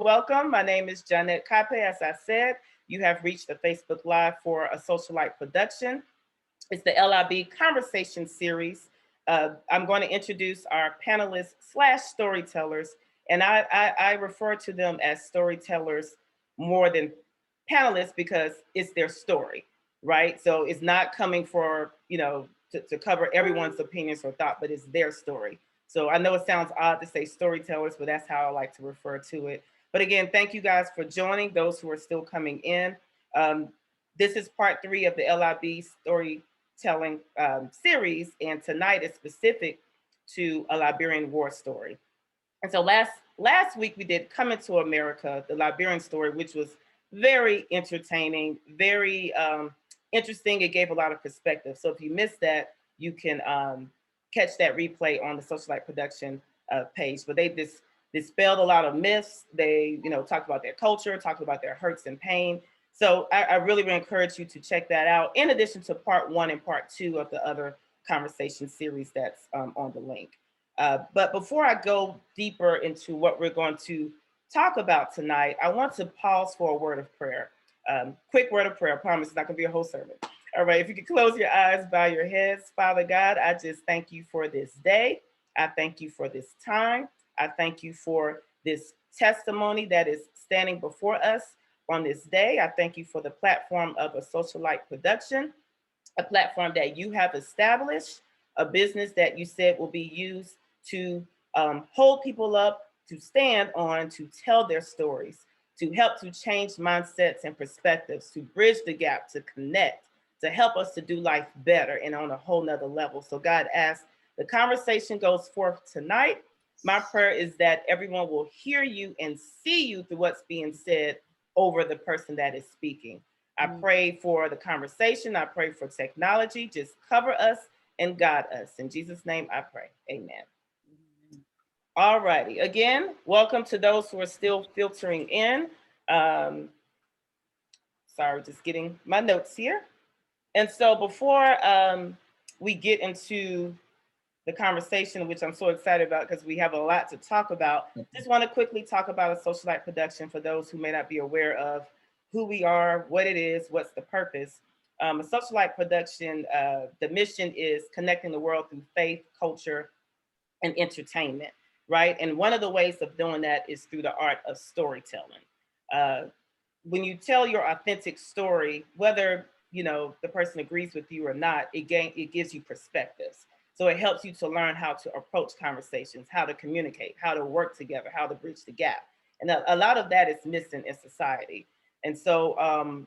welcome. My name is Janet Kape. As I said, you have reached the Facebook Live for a Socialite production. It's the LIB Conversation Series. I'm going to introduce our panelists slash storytellers, and I refer to them as storytellers more than panelists because it's their story, right? So it's not coming for, to cover everyone's opinions or thought, but it's their story. So I know it sounds odd to say storytellers, but that's how I like to refer to it. But again, thank you guys for joining, those who are still coming in. This is part 3 of the LIB storytelling series, and tonight is specific to a Liberian war story. And so last week we did Coming to America, the Liberian story, which was very entertaining, very interesting. It gave a lot of perspective. So if you missed that, you can catch that replay on the Socialite production page. But they dispelled a lot of myths. They, talked about their culture, talked about their hurts and pain. So I really would encourage you to check that out, in addition to part 1 and part 2 of the other conversation series that's on the link. But before I go deeper into what we're going to talk about tonight, I want to pause for a word of prayer. Quick word of prayer. I promise it's not going to be a whole sermon. All right, if you could close your eyes, bow your heads. Father God, I just thank you for this day. I thank you for this time. I thank you for this testimony that is standing before us on this day. I thank you for the platform of a Socialite production, a platform that you have established, a business that you said will be used to hold people up, to stand on, to tell their stories, to help to change mindsets and perspectives, to bridge the gap, to connect, to help us to do life better and on a whole nother level. So God, as the conversation goes forth tonight, my prayer is that everyone will hear you and see you through what's being said over the person that is speaking. I pray for the conversation. I pray for technology. Just cover us and guide us. In Jesus' name I pray. Amen. All righty. Again, welcome to those who are still filtering in. Sorry, just getting my notes here. And so before we get into the conversation, which I'm so excited about because we have a lot to talk about, just want to quickly talk about a Socialite production for those who may not be aware of who we are, what it is, what's the purpose. A Socialite production, the mission is connecting the world through faith, culture, and entertainment, right? And one of the ways of doing that is through the art of storytelling. When you tell your authentic story, whether the person agrees with you or not, it gives you perspectives. So it helps you to learn how to approach conversations, how to communicate, how to work together, how to bridge the gap. And a lot of that is missing in society. And so I'm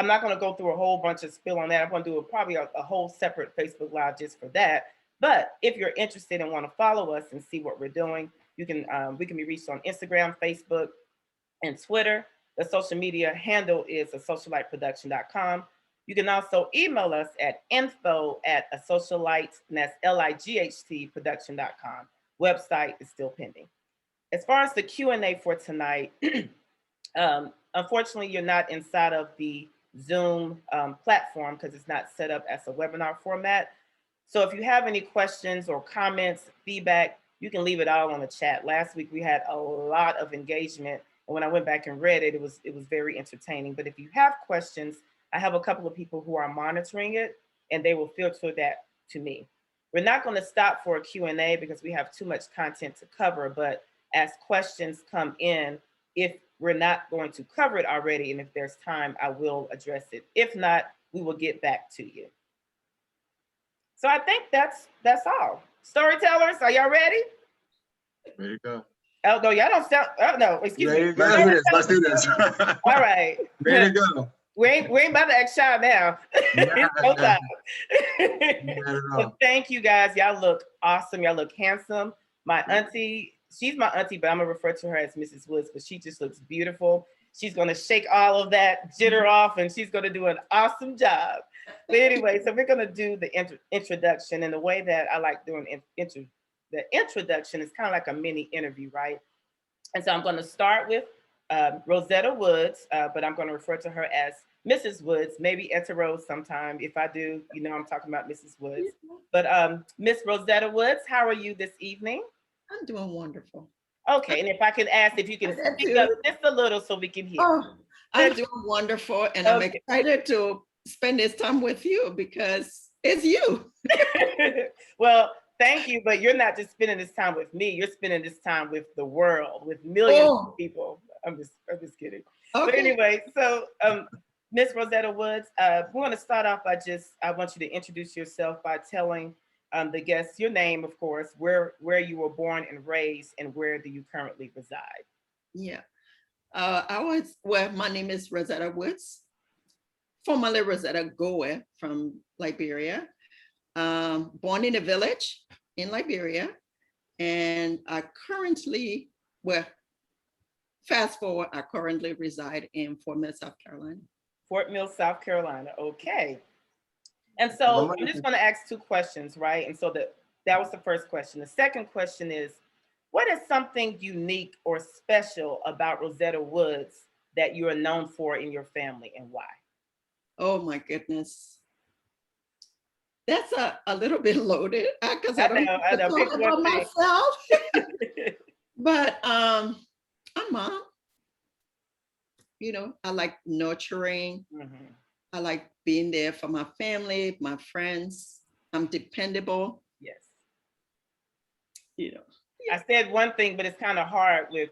not going to go through a whole bunch of spill on that. I'm going to do probably a whole separate Facebook Live just for that. But if you're interested and want to follow us and see what we're doing, we can be reached on Instagram, Facebook, and Twitter. The social media handle is asocialiteproduction.com. You can also email us at info@asocialite, and that's LIGHT production.com. Website is still pending. As far as the Q&A for tonight, unfortunately, you're not inside of the Zoom platform because it's not set up as a webinar format. So if you have any questions or comments, feedback, you can leave it all on the chat. Last week, we had a lot of engagement. And when I went back and read it, it was very entertaining. But if you have questions, I have a couple of people who are monitoring it, and they will filter that to me. We're not going to stop for a Q&A because we have too much content to cover, but as questions come in, if we're not going to cover it already, and if there's time, I will address it. If not, we will get back to you. So I think that's all. Storytellers, are y'all ready? There you go. Oh, no, y'all don't sound, oh, no, excuse me. Let's do this. All right. Ready to go. We ain't about to act shy now. No time. But thank you guys. Y'all look awesome. Y'all look handsome. My auntie, she's my auntie, but I'm gonna refer to her as Mrs. Woods, but she just looks beautiful. She's gonna shake all of that jitter off, and she's gonna do an awesome job. But anyway, so we're gonna do the introduction, and the way that I like doing the introduction is kind of like a mini interview, right? And so I'm gonna start with Rosetta Woods, but I'm going to refer to her as Mrs. Woods, maybe Etta Rose sometime. If I do, I'm talking about Mrs. Woods. But Miss Rosetta Woods, how are you this evening? I'm doing wonderful. Okay, and if I could ask if you can That speak up too. just a little so we can hear. Oh, I'm doing wonderful, and I'm Okay. excited to spend this time with you because it's you. Well, thank you, but you're not just spending this time with me. You're spending this time with the world, with millions of people. I'm just kidding. But Okay. anyway, so Miss Rosetta Woods, we want to start off by I want you to introduce yourself by telling the guests your name, of course, where you were born and raised, and where do you currently reside? Yeah. My name is Rosetta Woods, formerly Rosetta Goe from Liberia. Born in a village in Liberia, and I currently, well, fast forward, I currently reside in Fort Mill, South Carolina. Fort Mill, South Carolina. Okay. And so I'm just going to ask two questions, right? And so that was the first question. The second question is, what is something unique or special about Rosetta Woods that you are known for in your family, and why? Oh my goodness. That's a little bit loaded because I don't I know. talk about myself. But I'm mom. You know, I like nurturing. Mm-hmm. I like being there for my family, my friends. I'm dependable. Yes. You know. I said one thing, but it's kind of hard with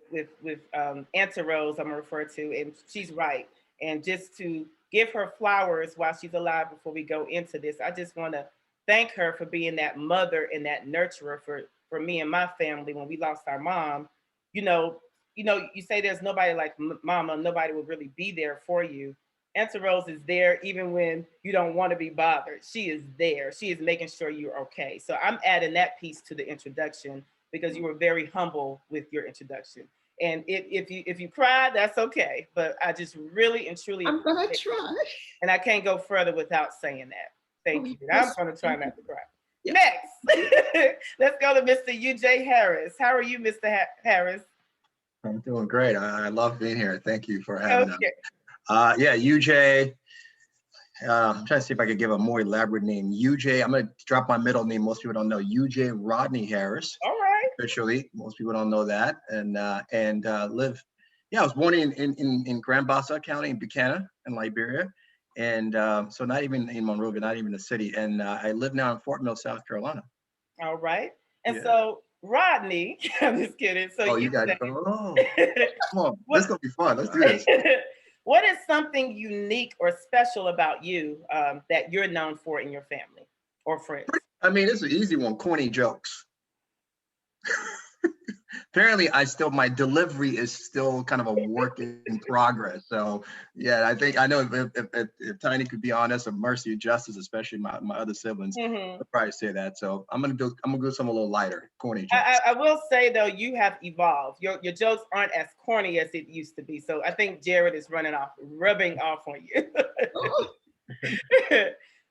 Auntie Rose, I'm gonna refer to, and she's right. And just to give her flowers while she's alive before we go into this, I just want to thank her for being that mother and that nurturer for me and my family when we lost our mom. You know, you say there's nobody like mama, nobody will really be there for you. Auntie Rose is there even when you don't want to be bothered. She is there. She is making sure you're okay. So I'm adding that piece to the introduction because you were very humble with your introduction. And if you cry, that's okay. But I just really and truly, I'm gonna try. And I can't go further without saying that. Thank you. I'm gonna try not to cry. Yep. Next, let's go to Mr. UJ Harris. How are you, Mr. Harris? I'm doing great. I love being here. Thank you for having us. Okay. Yeah, UJ. I'm trying to see if I could give a more elaborate name. UJ. I'm gonna drop my middle name. Most people don't know. UJ Rodney Harris. All right. Officially, most people don't know that. And live. Yeah, I was born in Grand Bassa County in Buchanan in Liberia, and so not even in Monrovia, not even the city. And I live now in Fort Mill, South Carolina. All right. And Yeah. so Rodney, I'm just kidding. So you got it. Oh, come on. This is gonna be fun. Let's do this. What is something unique or special about you that you're known for in your family or friends? I mean, it's an easy one. Corny jokes. Apparently, my delivery is still kind of a work in progress. So yeah, I know if Tiny could be honest, of mercy and justice, especially my other siblings, Mm-hmm. I'd probably say that. So I'm gonna go something a little lighter, corny jokes. I will say though, you have evolved. Your jokes aren't as corny as it used to be. So I think Jared is rubbing off on you.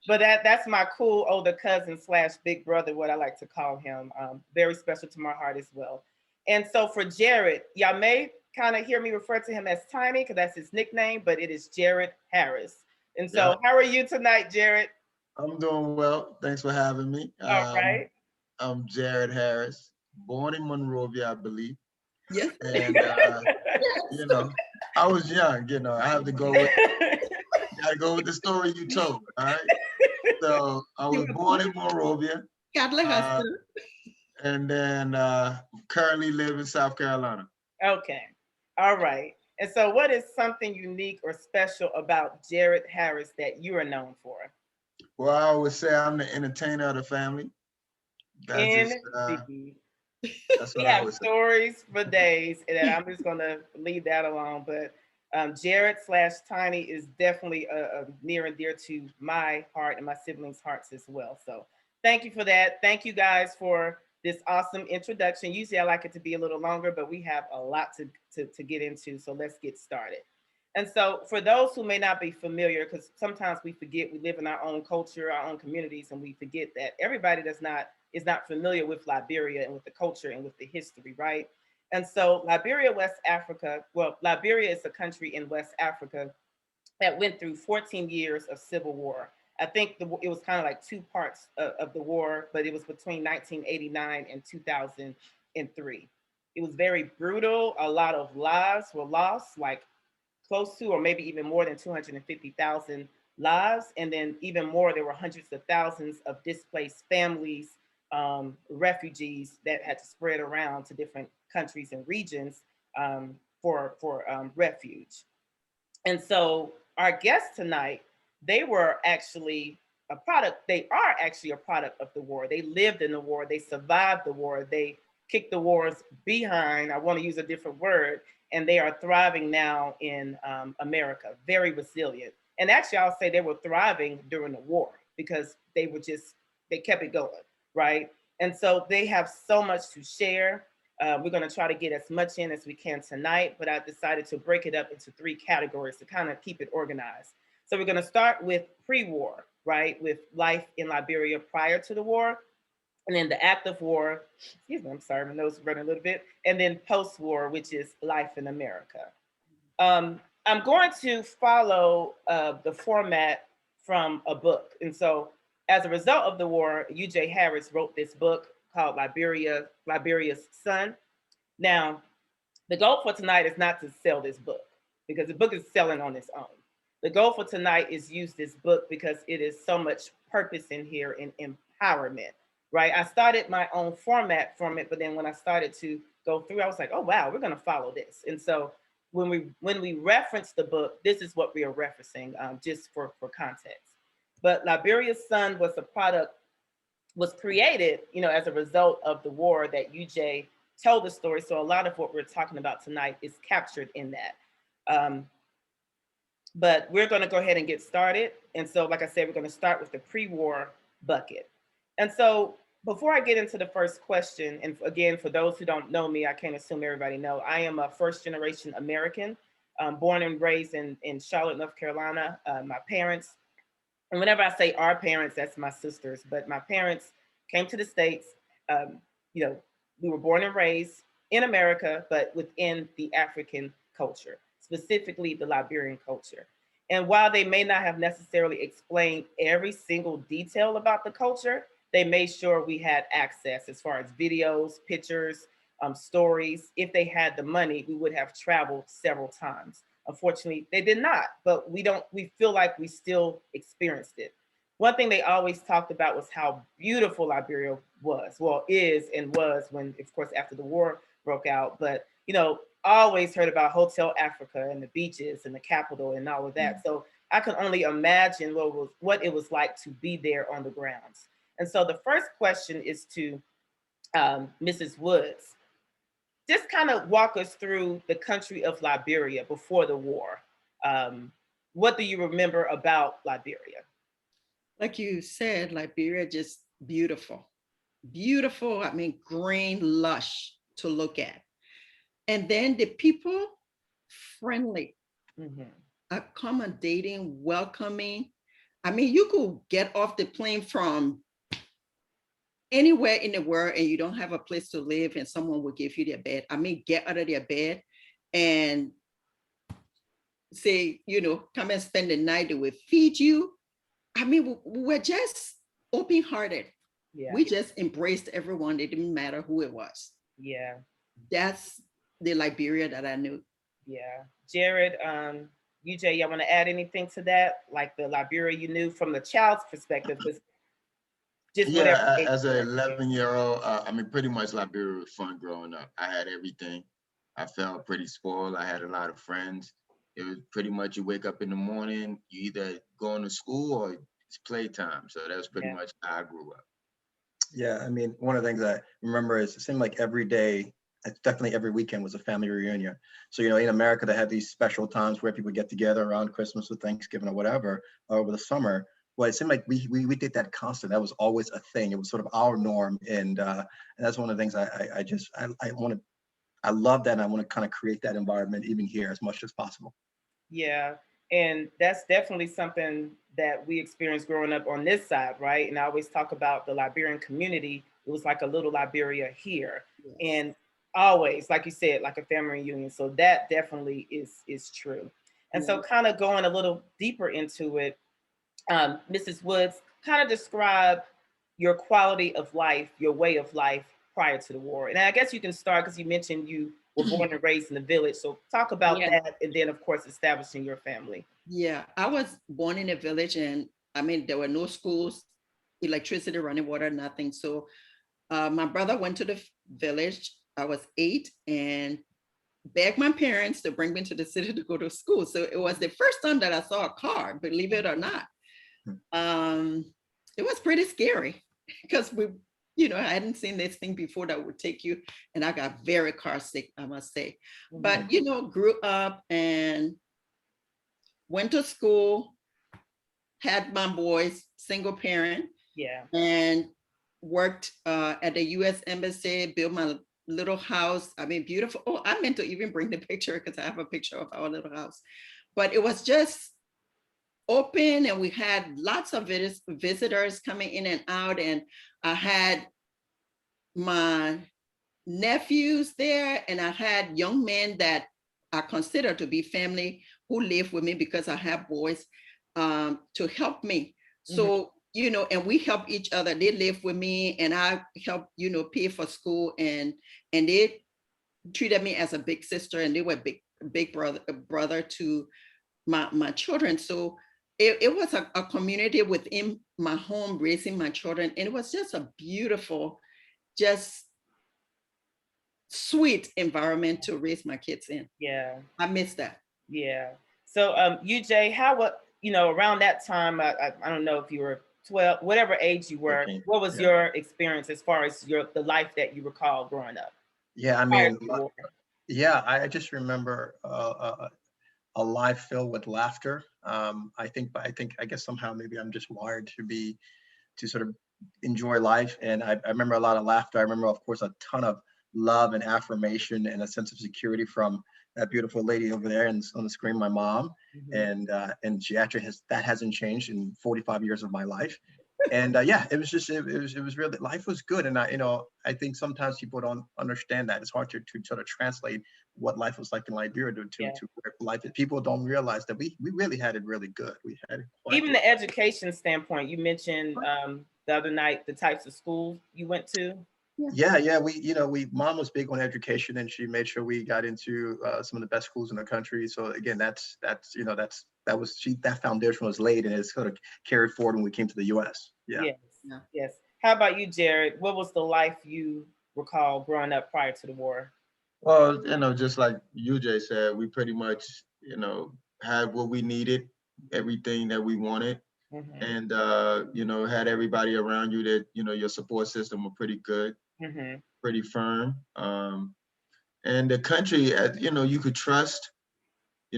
But that's my cool older cousin / big brother, what I like to call him. Very special to my heart as well. And so for Jared, y'all may kind of hear me refer to him as Tiny because that's his nickname, but it is Jared Harris. And so Yeah. How are you tonight, Jared? I'm doing well. Thanks for having me. All right. I'm Jared Harris, born in Monrovia, I believe. Yes. And you know, I was young. You know, I have to go with the story you told. All right. So I was born in Monrovia. Catholic husband. And then currently live in South Carolina. Okay. All right. And so what is something unique or special about Jared Harris that you are known for? Well, I would say I'm the entertainer of the family. Indeed. That's We what I have would say. stories for days, and I'm just going to leave that alone. But Jared / Tiny is definitely near and dear to my heart and my siblings' hearts as well. So thank you for that. Thank you guys for this awesome introduction. Usually I like it to be a little longer, but we have a lot to get into. So let's get started. And so for those who may not be familiar, because sometimes we forget we live in our own culture, our own communities, and we forget that everybody is not familiar with Liberia and with the culture and with the history, right? And so Liberia, West Africa, well, Liberia is a country in West Africa that went through 14 years of civil war. I think it was kind of like two parts of the war, but it was between 1989 and 2003. It was very brutal. A lot of lives were lost, like close to or maybe even more than 250,000 lives. And then even more, there were hundreds of thousands of displaced families, refugees that had to spread around to different countries and regions for refuge. And so our guests tonight, they were actually a product, they are actually a product of the war. They lived in the war, they survived the war, they kicked the wars behind, I want to use a different word, and they are thriving now in America, very resilient. And actually, I'll say they were thriving during the war because they were just, they kept it going, right? And so they have so much to share. We're going to try to get as much in as we can tonight, but I decided to break it up into 3 categories to kind of keep it organized. So we're going to start with pre-war, right? With life in Liberia prior to the war, and then the active war, excuse me, I'm sorry, my nose is running a little bit, and then post-war, which is life in America. I'm going to follow the format from a book. And so as a result of the war, U.J. Harris wrote this book called Liberia's Son. Now, the goal for tonight is not to sell this book because the book is selling on its own. The goal for tonight is use this book because it is so much purpose in here and empowerment, right? I started my own format from it, but then when I started to go through, I was like, oh, wow, we're going to follow this. And so when we reference the book, this is what we are referencing, just for context. But Liberia's Son was was created, as a result of the war that UJ told the story. So a lot of what we're talking about tonight is captured in that. But we're going to go ahead and get started. And so, like I said, we're going to start with the pre-war bucket. And so before I get into the first question, and again, for those who don't know me, I can't assume everybody know, I am a first-generation American, born and raised in Charlotte, North Carolina. My parents, and whenever I say our parents, that's my sisters, but my parents came to the States. We were born and raised in America, but within the African culture, specifically the Liberian culture. And while they may not have necessarily explained every single detail about the culture, they made sure we had access as far as videos, pictures, stories. If they had the money, we would have traveled several times. Unfortunately, they did not, but we feel like we still experienced it. One thing they always talked about was how beautiful Liberia was, is and was when, of course, after the war broke out. But, always heard about Hotel Africa and the beaches and the capital and all of that. So I can only imagine what it was like to be there on the grounds. And so the first question is to Mrs. Woods. Just kind of walk us through the country of Liberia before the war. What do you remember about Liberia? Like you said, Liberia, just beautiful. Beautiful, I mean, green, lush to look at. And then the people, friendly, accommodating, welcoming. I mean, you could get off the plane from anywhere in the world and you don't have a place to live and someone will give you their bed. I mean, get out of their bed and say, come and spend the night. They will feed you. I mean, we're just open-hearted. Yeah. We just embraced everyone. It didn't matter who it was. Yeah. That's the Liberia that I knew. Yeah. Jared, UJ, y'all want to add anything to that? Like the Liberia you knew from the child's perspective? Just as an 11-year-old, I mean, pretty much Liberia was fun growing up. I had everything. I felt pretty spoiled. I had a lot of friends. It was pretty much you wake up in the morning, you either going to school or it's playtime. So that was pretty much how I grew up. Yeah, I mean, one of the things I remember is it seemed like every day, definitely every weekend was a family reunion. So, in America, they have these special times where people get together around Christmas or Thanksgiving or whatever, or over the summer. Well, it seemed like we did that constant. That was always a thing. It was sort of our norm. And that's one of the things I love that. And I want to kind of create that environment even here as much as possible. Yeah. And that's definitely something that we experienced growing up on this side, right? And I always talk about the Liberian community. It was like a little Liberia here. Yes. And always, like you said, like a family reunion. So that definitely is true. And so kind of going a little deeper into it, Mrs. Woods, kind of describe your quality of life, your way of life prior to the war? And I guess you can start because you mentioned you were born and raised in the village. So talk about that, and then of course establishing your family. Yeah, I was born in a village, and I mean there were no schools, electricity, running water, nothing. So my brother went to the village. I was 8 and begged my parents to bring me to the city to go to school. So it was the first time that I saw a car, believe it or not. It was pretty scary because I hadn't seen this thing before that would take you, and I got very car sick, I must say. But, grew up and went to school, had my boys, single parent. Yeah. And worked at the U.S. Embassy, built my little house. I mean, beautiful. Oh, I meant to even bring the picture because I have a picture of our little house. But it was just open, and we had lots of visitors coming in and out. And I had my nephews there, and I had young men that I consider to be family who live with me because I have boys to help me. So, and we help each other. They live with me, and I help, pay for school, and they treated me as a big sister, and they were big brother to my children. So it was a community within my home, raising my children, and it was just a beautiful, just sweet environment to raise my kids in. Yeah, I miss that. Yeah. So you, Jay, how around that time, I don't know if you were 12, whatever age you were, what was your experience as far as the life that you recall growing up? Yeah, I mean, I just remember a life filled with laughter. I guess somehow maybe I'm just wired to sort of enjoy life. And I remember a lot of laughter. I remember, of course, a ton of love and affirmation and a sense of security from that beautiful lady over there and on the screen, my mom. And she actually hasn't changed in 45 years of my life. And it was really, life was good. And I think sometimes people don't understand that. It's hard to sort of translate what life was like in Liberia to life. People don't realize that we really had it really good. We had even the education standpoint. You mentioned the other night the types of schools you went to. Yeah. Mom was big on education, and she made sure we got into some of the best schools in the country. So again, that foundation was laid, and it's sort of carried forward when we came to the U.S. Yes. How about you, Jared? What was the life you recall growing up prior to the war? Well, just like you, Jay, said, we pretty much, had what we needed, everything that we wanted. And, had everybody around you that, your support system were pretty good, pretty firm. And the country, you could trust.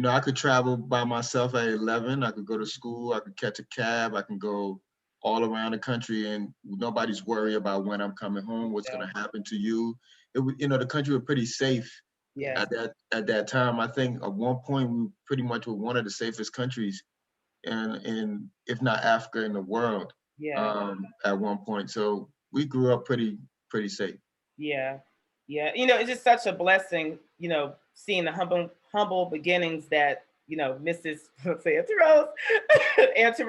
I could travel by myself at 11. I could go to school. I could catch a cab. I can go all around the country, and nobody's worried about when I'm coming home, what's going to happen to you. The country was pretty safe at that time. I think at one point we pretty much were one of the safest countries in if not Africa, in the world. At one point. So we grew up pretty safe. Yeah. It's just such a blessing, seeing the humble beginnings that, Mrs. Auntie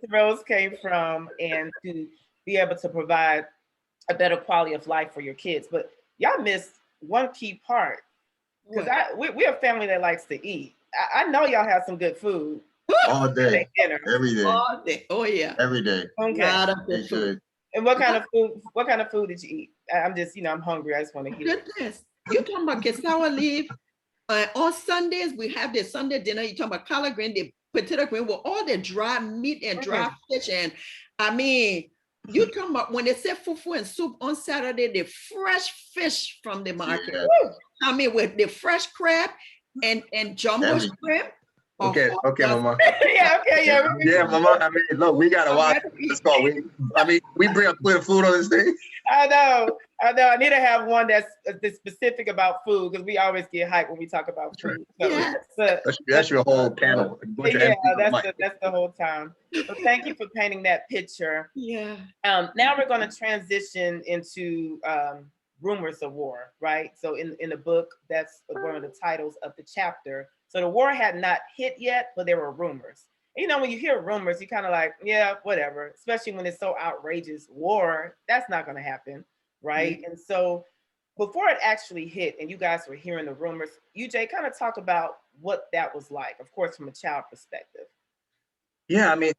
Rose came from, and to be able to provide a better quality of life for your kids. But y'all missed one key part, because we're a family that likes to eat. I know y'all have some good food. All day, every day. All day. Oh yeah. Every day. Okay. Food. And what kind of food did you eat? I'm just, I'm hungry. I just want to hear. Goodness. You talking about cassava leaf? On Sundays, we have the Sunday dinner. You talking about collard green, the potato green with all the dry meat and dry fish. And I mean, you talking about when they say fufu and soup on Saturday, the fresh fish from the market. Yeah. I mean, with the fresh crab and jumbo shrimp. Okay, Mama. Yeah, Mama. I mean, look, we gotta watch. Let's go. We bring up clear food on this thing. I know. I need to have one that's specific about food, because we always get hyped when we talk about food. So, that's your whole panel. That's the whole time. So thank you for painting that picture. Yeah. Now we're going to transition into rumors of war, right? So in the book, that's one of the titles of the chapter. So the war had not hit yet, but there were rumors. And, when you hear rumors, you kind of like, yeah, whatever, especially when it's so outrageous. War, that's not going to happen, right? And so before it actually hit and you guys were hearing the rumors, UJ, kind of talk about what that was like, of course, from a child perspective. Yeah, I mean,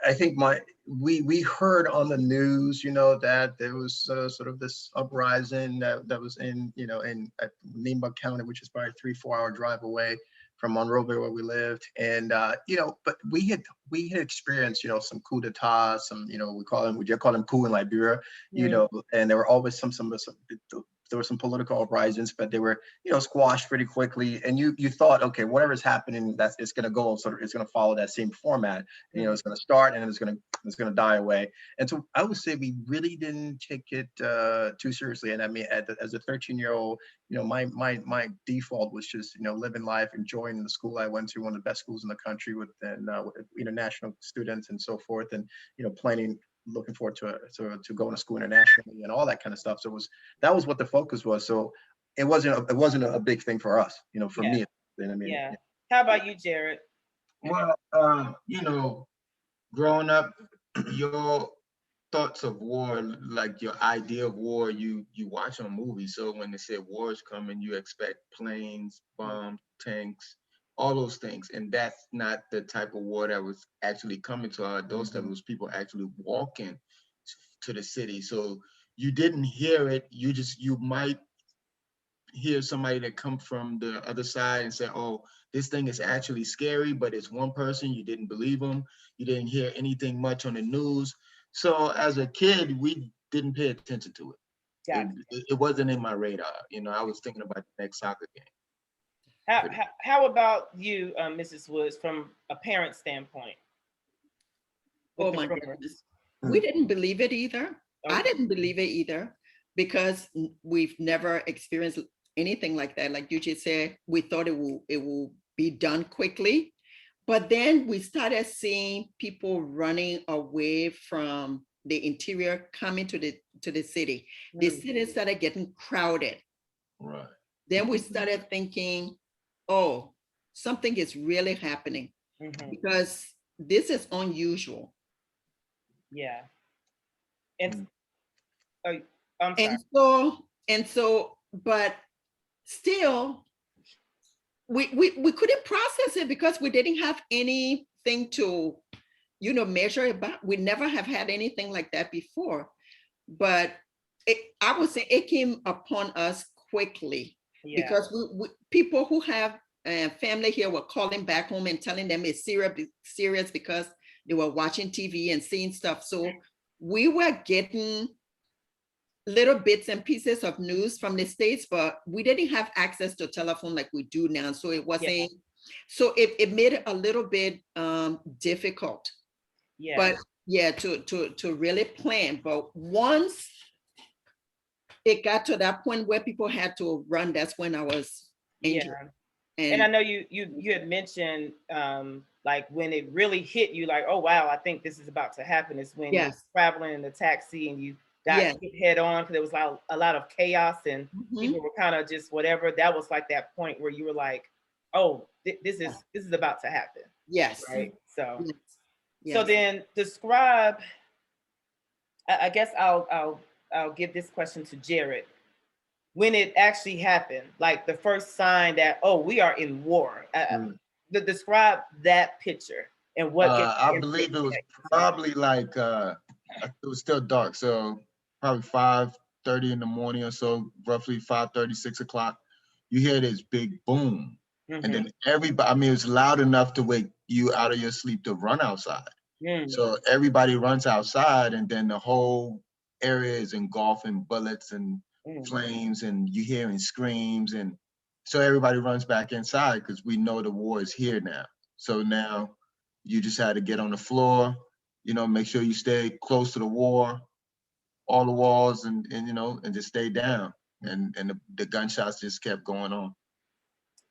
I think we heard on the news, that there was sort of this uprising that was in Nimba County, which is probably a 3-4 hour drive away from Monrovia where we lived. And but we had experienced, some coup d'etat, some, we call them coup in Liberia, and there were always there were some political uprisings, but they were, squashed pretty quickly. And you thought, okay, whatever's happening, it's going to go it's going to follow that same format. It's going to start and it's going to die away. And so I would say we really didn't take it too seriously. And I mean, as a 13-year-old, my default was just, living life, enjoying the school I went to, one of the best schools in the country with international students and so forth, and looking forward to going to school internationally and all that kind of stuff. So that was what the focus was. So it wasn't a big thing for us, for me. I mean, yeah. How about you, Jared? Well, growing up, your thoughts of war, like your idea of war, you watch on movies. So when they say war is coming, you expect planes, bombs, tanks, all those things. And that's not the type of war that was actually coming to our doorstep. It was people actually walking to the city. So you didn't hear it. You might hear somebody that come from the other side and say, oh, this thing is actually scary, but it's one person. You didn't believe them. You didn't hear anything much on the news. So as a kid, we didn't pay attention to it. It wasn't in my radar. I was thinking about the next soccer game. How about you, Mrs. Woods, from a parent standpoint? Oh my goodness. We didn't believe it either. Okay. I didn't believe it either because we've never experienced anything like that. Like you just said, we thought it will be done quickly. But then we started seeing people running away from the interior, coming to the city. The city started getting crowded. Right. Then we started thinking, oh, something is really happening because this is unusual. Yeah. And I'm sorry. And so, but still, we couldn't process it because we didn't have anything to, measure it by. We never have had anything like that before. But I would say it came upon us quickly because we people who have family here were calling back home and telling them it's serious because they were watching TV and seeing stuff. So we were getting little bits and pieces of news from the States, but we didn't have access to telephone like we do now. So it wasn't, so it made it a little bit difficult. Yeah. But yeah, to really plan. But once it got to that point where people had to run, that's when I was injured. And I know you had mentioned like when it really hit you, like, oh wow, I think this is about to happen, is when you're traveling in the taxi and you got hit head on, because there was a lot of chaos and people were kind of just whatever. That was like that point where you were like, oh, this is about to happen. Yes. Right. So so then describe, I guess I'll give this question to Jared. When it actually happened, like the first sign that, oh, we are in war, describe that picture and what I believe it was probably like it was still dark, so probably 5:30 in the morning or so, roughly 5:30, 6 o'clock. You hear this big boom, and then everybody, I mean, it was loud enough to wake you out of your sleep to run outside. So everybody runs outside, and then the whole area is engulfed in bullets and flames, and you hearing screams, and so everybody runs back inside because we know the war is here now. So now you just had to get on the floor, make sure you stay close to the war, all the walls, and just stay down. And the gunshots just kept going on.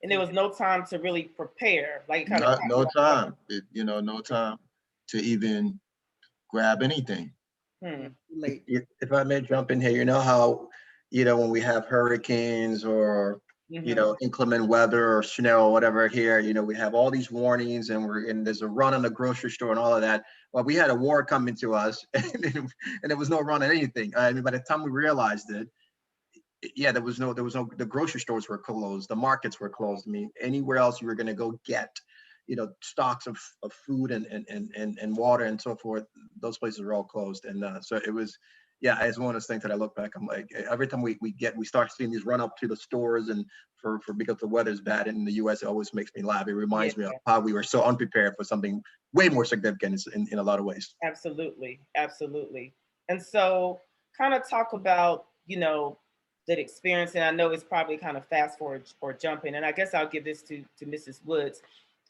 And there was no time to really prepare, like no time, no time to even grab anything. If I may jump in here, how, when we have hurricanes or you know, inclement weather or snow or whatever here, you know, we have all these warnings and there's a run on the grocery store and all of that. Well, we had a war coming to us and there was no run on anything. I mean, by the time we realized it, yeah, there was no, the grocery stores were closed. The markets were closed. I mean, anywhere else you were going to go get, you know, stocks of food and water and so forth, those places were all closed. And so it was, yeah, it's one of those things that I look back, I'm like, every time we start seeing these run up to the stores and for because the weather's bad in the US, it always makes me laugh. It reminds me of how we were so unprepared for something way more significant in a lot of ways. Absolutely, absolutely. And so kind of talk about, you know, that experience, and I know it's probably kind of fast forward or jumping, and I guess I'll give this to Mrs. Woods.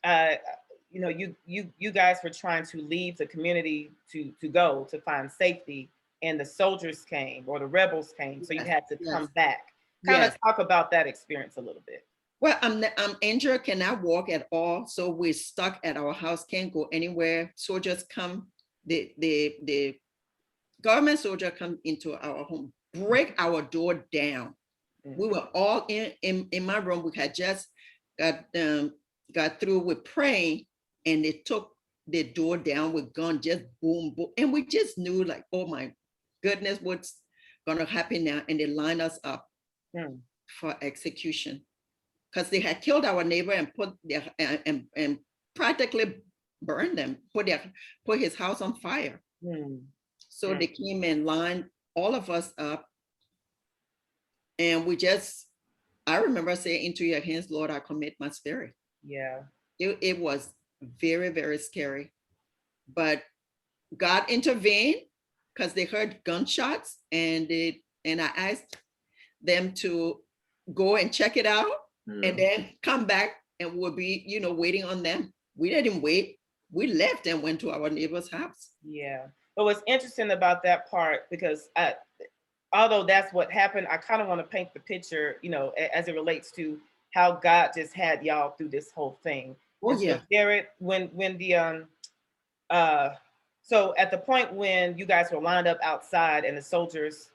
You know, you guys were trying to leave the community to go to find safety, and the soldiers came or the rebels came, so you had to come back. Kind of talk about that experience a little bit. Well, I'm injured, cannot walk at all, so we're stuck at our house, can't go anywhere. Soldiers come, the government soldier come into our home, break our door down. We were all in my room. We had just got through with praying, and they took the door down with gun, just boom, boom. And we just knew, like, oh my goodness, what's gonna happen now? And they lined us up for execution, because they had killed our neighbor and put their and practically burned them, put his house on fire. So they came and lined all of us up, and I remember saying, into your hands, Lord, I commit my spirit. Yeah. It was very, very scary, but God intervened because they heard gunshots, and I asked them to go and check it out and then come back, and we'll be, you know, waiting on them. We didn't wait. We left and went to our neighbor's house. Yeah. But what's interesting about that part, because although that's what happened, I kind of want to paint the picture, you know, as it relates to how God just had y'all through this whole thing. Oh, yeah. So Garrett, when the so at the point when you guys were lined up outside and the soldiers,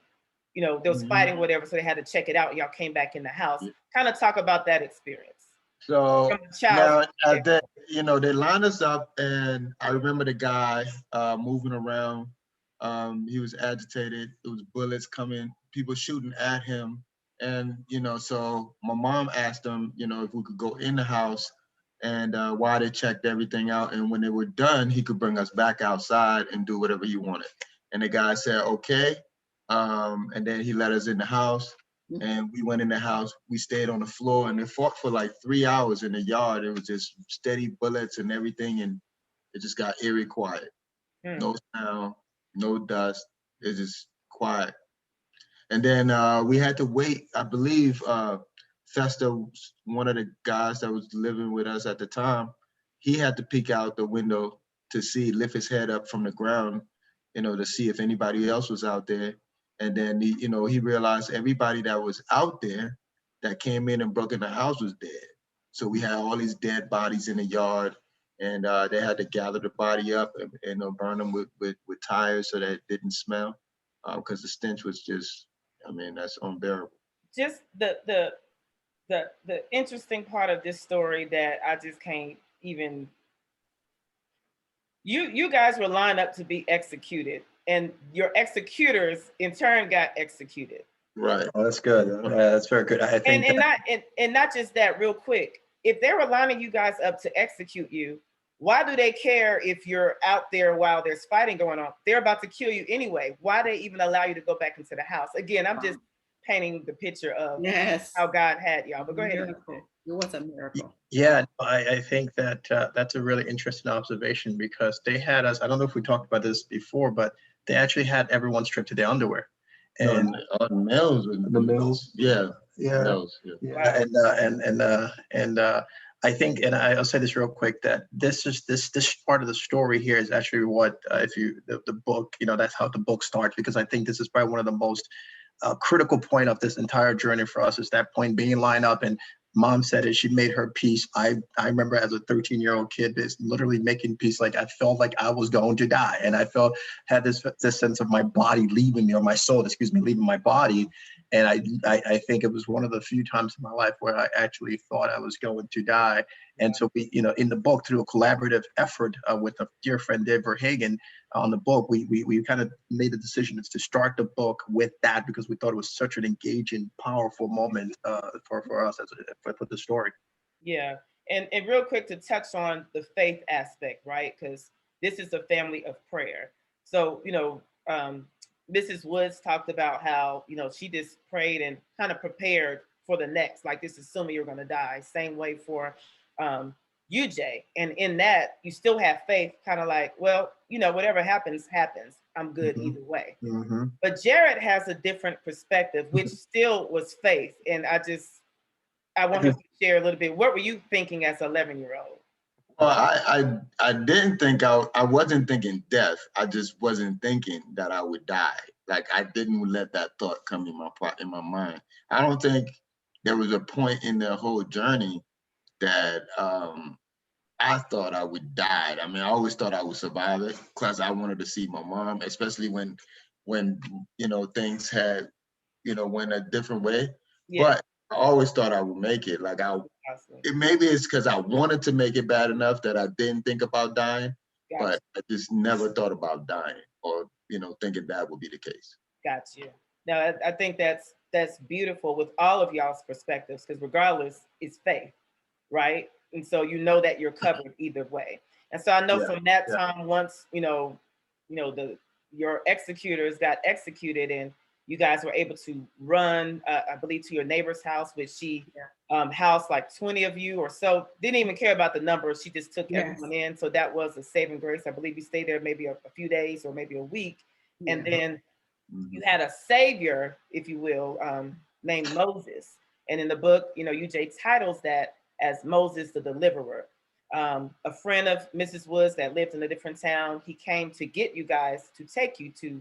you know, there was fighting, whatever, so they had to check it out, y'all came back in the house. Kind of talk about that experience. So now, you know, they lined us up, and I remember the guy moving around. He was agitated. It was bullets coming, people shooting at him. And, you know, so my mom asked him, you know, if we could go in the house, and while they checked everything out. And when they were done, he could bring us back outside and do whatever he wanted. And the guy said, okay. And then he let us in the house, and we went in the house. We stayed on the floor, and they fought for like 3 hours in the yard. It was just steady bullets and everything. And it just got eerie quiet. No sound, no dust. It's just quiet. And then we had to wait. I believe Fester, one of the guys that was living with us at the time, he had to peek out the window to see, lift his head up from the ground, you know, to see if anybody else was out there. And then he, you know, he realized everybody that was out there that came in and broke in the house was dead. So we had all these dead bodies in the yard, and they had to gather the body up and burn them with tires so that it didn't smell, because the stench was just, I mean, that's unbearable. Just the interesting part of this story that I just can't even. You guys were lined up to be executed, and your executors in turn got executed. Right. Oh, that's good. That's very good. I think and not just that. Real quick, if they were lining you guys up to execute you, why do they care if you're out there while there's fighting going on? They're about to kill you anyway. Why they even allow you to go back into the house? Again, I'm just painting the picture of how God had y'all. But go ahead. It was a miracle. Yeah, I think that that's a really interesting observation, because they had us, I don't know if we talked about this before, but they actually had everyone stripped to their underwear. And the males, yeah. Males, yeah. And I think, and I'll say this real quick, that this part of the story here is actually what, the book, you know, that's how the book starts, because I think this is probably one of the most critical point of this entire journey for us, is that point being lined up. And Mom said it, she made her peace. I remember as a 13-year-old kid, is literally making peace. Like, I felt like I was going to die. And I had this sense of my body leaving me, or my soul, leaving my body. And I think it was one of the few times in my life where I actually thought I was going to die. And so we, in the book, through a collaborative effort with a dear friend, Dave Verhagen, on the book, we kind of made the decision to start the book with that, because we thought it was such an engaging, powerful moment for us for the story. Yeah. And real quick, to touch on the faith aspect, right? Because this is a family of prayer. So, Mrs. Woods talked about how, she just prayed and kind of prepared for the next, like this, assuming you're going to die. Same way for you, Jay. And in that, you still have faith, kind of like, well, whatever happens, happens. I'm good either way. But Jared has a different perspective, which still was faith. And I want him to share a little bit. What were you thinking as an 11-year-old? Well, I didn't think I wasn't thinking death. I just wasn't thinking that I would die. Like, I didn't let that thought come in my mind. I don't think there was a point in the whole journey that I thought I would die. I mean, I always thought I would survive it because I wanted to see my mom, especially when things had went a different way. Yeah. But I always thought I would make it. Like, maybe it's because I wanted to make it bad enough that I didn't think about dying, but I just never thought about dying or thinking that would be the case. Got you. Now, I think that's beautiful with all of y'all's perspectives, because regardless, it's faith, right? And so that you're covered either way. And so I know from that time, once your executors got executed and you guys were able to run, I believe, to your neighbor's house, which she housed like 20 of you or so. Didn't even care about the numbers. She just took everyone in. So that was a saving grace. I believe you stayed there maybe a few days or maybe a week. And then you had a savior, if you will, named Moses. And in the book, UJ titles that as Moses the deliverer. A friend of Mrs. Woods that lived in a different town, he came to get you guys to take you to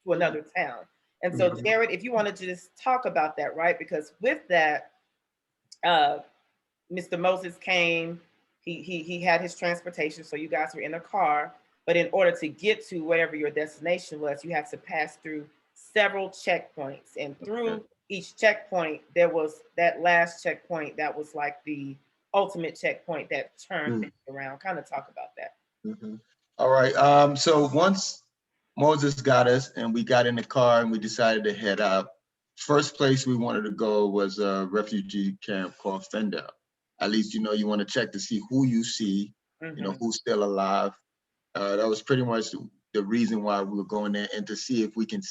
another town. And so, Jared, if you wanted to just talk about that, right? Because with that, Mr. Moses came, he had his transportation, so you guys were in a car. But in order to get to wherever your destination was, you had to pass through several checkpoints. And through each checkpoint, there was that last checkpoint that was like the ultimate checkpoint that turned things around. Kind of talk about that. All right. So once Moses got us and we got in the car and we decided to head out, first place we wanted to go was a refugee camp called Fendel. At least, you want to check to see who you see, who's still alive. That was pretty much the reason why we were going there, and to see if we can,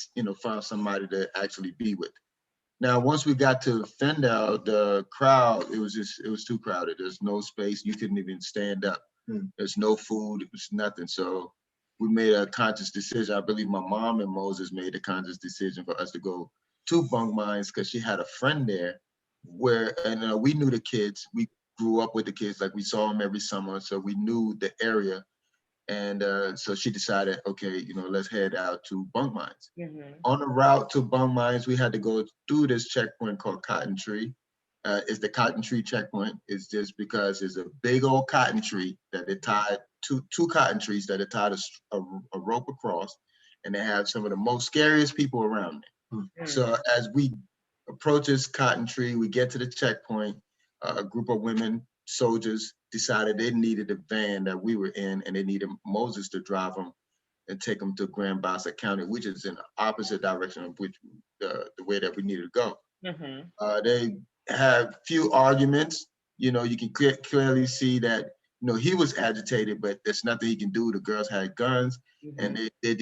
find somebody to actually be with. Now, once we got to Fendel, the crowd, it was too crowded. There's no space. You couldn't even stand up. There's no food. It was nothing. So we made a conscious decision. I believe my mom and Moses made a conscious decision for us to go to Bunk Mines because she had a friend there and we knew the kids. We grew up with the kids. Like, we saw them every summer. So we knew the area. And so she decided, okay, let's head out to Bunk Mines. On the route to Bunk Mines, we had to go through this checkpoint called Cotton Tree. It's the Cotton Tree checkpoint. It's just because it's a big old cotton tree that they tied two cotton trees that they tied a rope across, and they have some of the most scariest people around there. So as we approach this cotton tree, we get to the checkpoint. A group of women soldiers decided they needed the van that we were in, and they needed Moses to drive them and take them to Grand Bassa County, which is in the opposite direction of which the way that we needed to go. They had few arguments. You can clearly see that he was agitated, but there's nothing he can do. The girls had guns, and they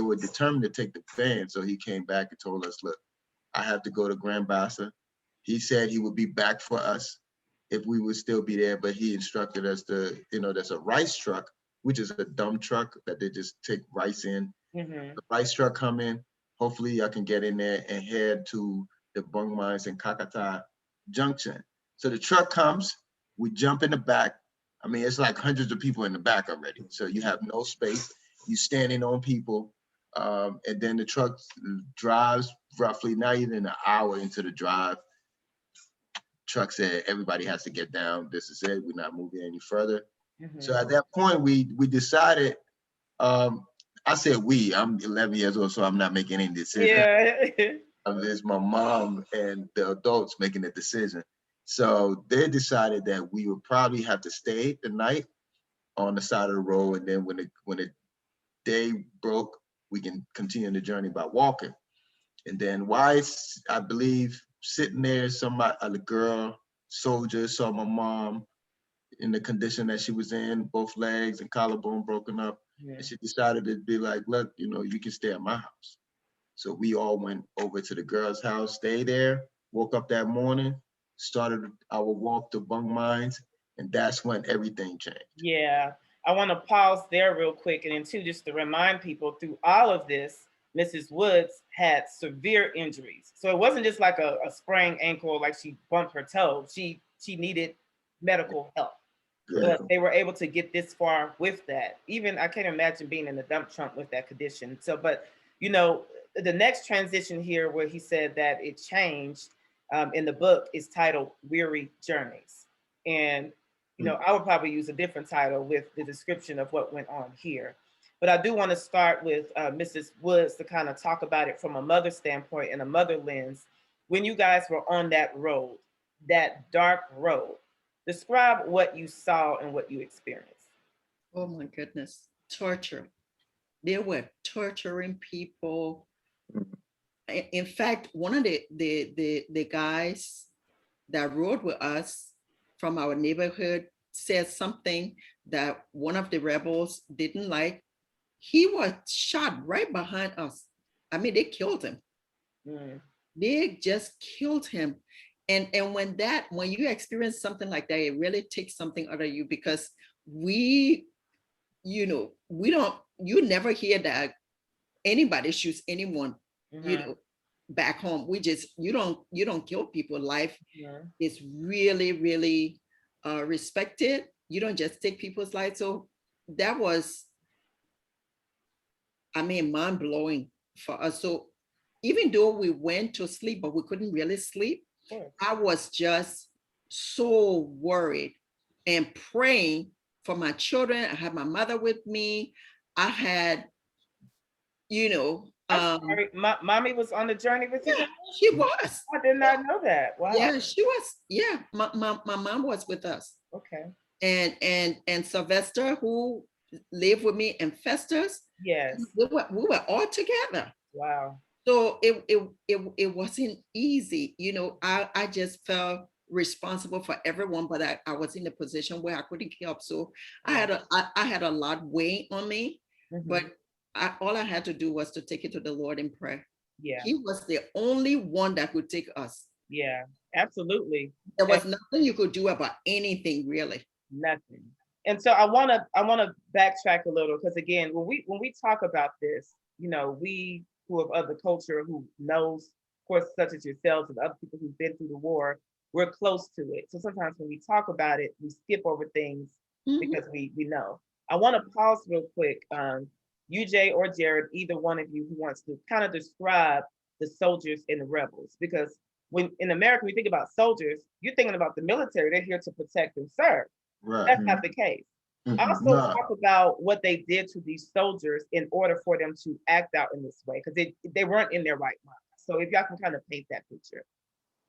were determined to take the van. So he came back and told us, "Look, I have to go to Grand Bassa." He said he would be back for us if we would still be there, but he instructed us to, there's a rice truck, which is a dump truck that they just take rice in. The rice truck come in, hopefully I can get in there and head to the Bunk Mines and Kakata Junction. So the truck comes, we jump in the back. I mean, it's like hundreds of people in the back already. So you have no space, you standing on people. And then the truck drives roughly not even an hour into the drive. Truck said everybody has to get down. This is it. We're not moving any further. So at that point, we decided. I I said we. I'm 11 years old, so I'm not making any decisions. Yeah. It's my mom and the adults making the decision. So they decided that we would probably have to stay the night on the side of the road, and then when the day broke, we can continue the journey by walking. And then Weiss, I believe, sitting there, somebody, a girl, soldier, saw my mom in the condition that she was in, both legs and collarbone broken up. Yeah. And she decided to be like, look, you can stay at my house. So we all went over to the girl's house, stayed there, woke up that morning, started our walk to bunk mines, and that's when everything changed. Yeah. I want to pause there real quick. And then too, just to remind people, through all of this, Mrs. Woods had severe injuries. So it wasn't just like a sprained ankle, like she bumped her toe. She needed medical help. Yeah. But they were able to get this far with that. Even I can't imagine being in the dump trunk with that condition. So, but the next transition here where he said that it changed in the book is titled Weary Journeys. And, I would probably use a different title with the description of what went on here. But I do want to start with Mrs. Woods to kind of talk about it from a mother standpoint and a mother lens. When you guys were on that road, that dark road, describe what you saw and what you experienced. Oh my goodness, torture. They were torturing people. In fact, one of the guys that rode with us from our neighborhood said something that one of the rebels didn't like. He was shot right behind us. I mean, they killed him. They just killed him. And when you experience something like that, it really takes something out of you, because you never hear that anybody shoots anyone, back home. You don't kill people. Life is really, really respected. You don't just take people's lives. So that was, mind blowing for us. So even though we went to sleep, but we couldn't really sleep, I was just so worried and praying for my children. I had my mother with me. I had, Mommy was on the journey with you? Yeah, she was. I did not know that. Wow. Yeah, she was. Yeah, my mom was with us. Okay. And Sylvester, who lived with me, and Festus. Yes. We were all together. Wow. So it wasn't easy. I just felt responsible for everyone, but I was in a position where I couldn't help. So I had a lot weighing on me, but all I had to do was to take it to the Lord in prayer. Yeah. He was the only one that could take us. Yeah, absolutely. There was nothing you could do about anything, really. Nothing. And so I want to backtrack a little, because again, when we talk about this, we who have other culture, who knows, of course, such as yourselves and other people who've been through the war, we're close to it. So sometimes when we talk about it, we skip over things because we know. I want to pause real quick. UJ or Jared, either one of you who wants to kind of describe the soldiers and the rebels, because when in America we think about soldiers, you're thinking about the military. They're here to protect and serve. Right. That's not the case. Also talk about what they did to these soldiers in order for them to act out in this way, because they weren't in their right mind. So if y'all can kind of paint that picture.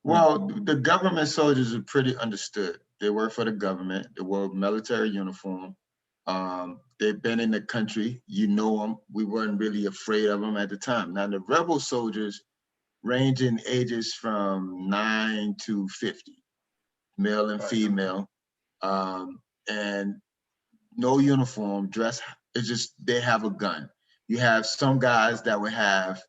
Well, the government soldiers are pretty understood. They work for the government. They wore military uniform. They've been in the country. Them. We weren't really afraid of them at the time. Now the rebel soldiers range in ages from 9 to 50, male and female, and no uniform, dress. It's just they have a gun. You have some guys that would have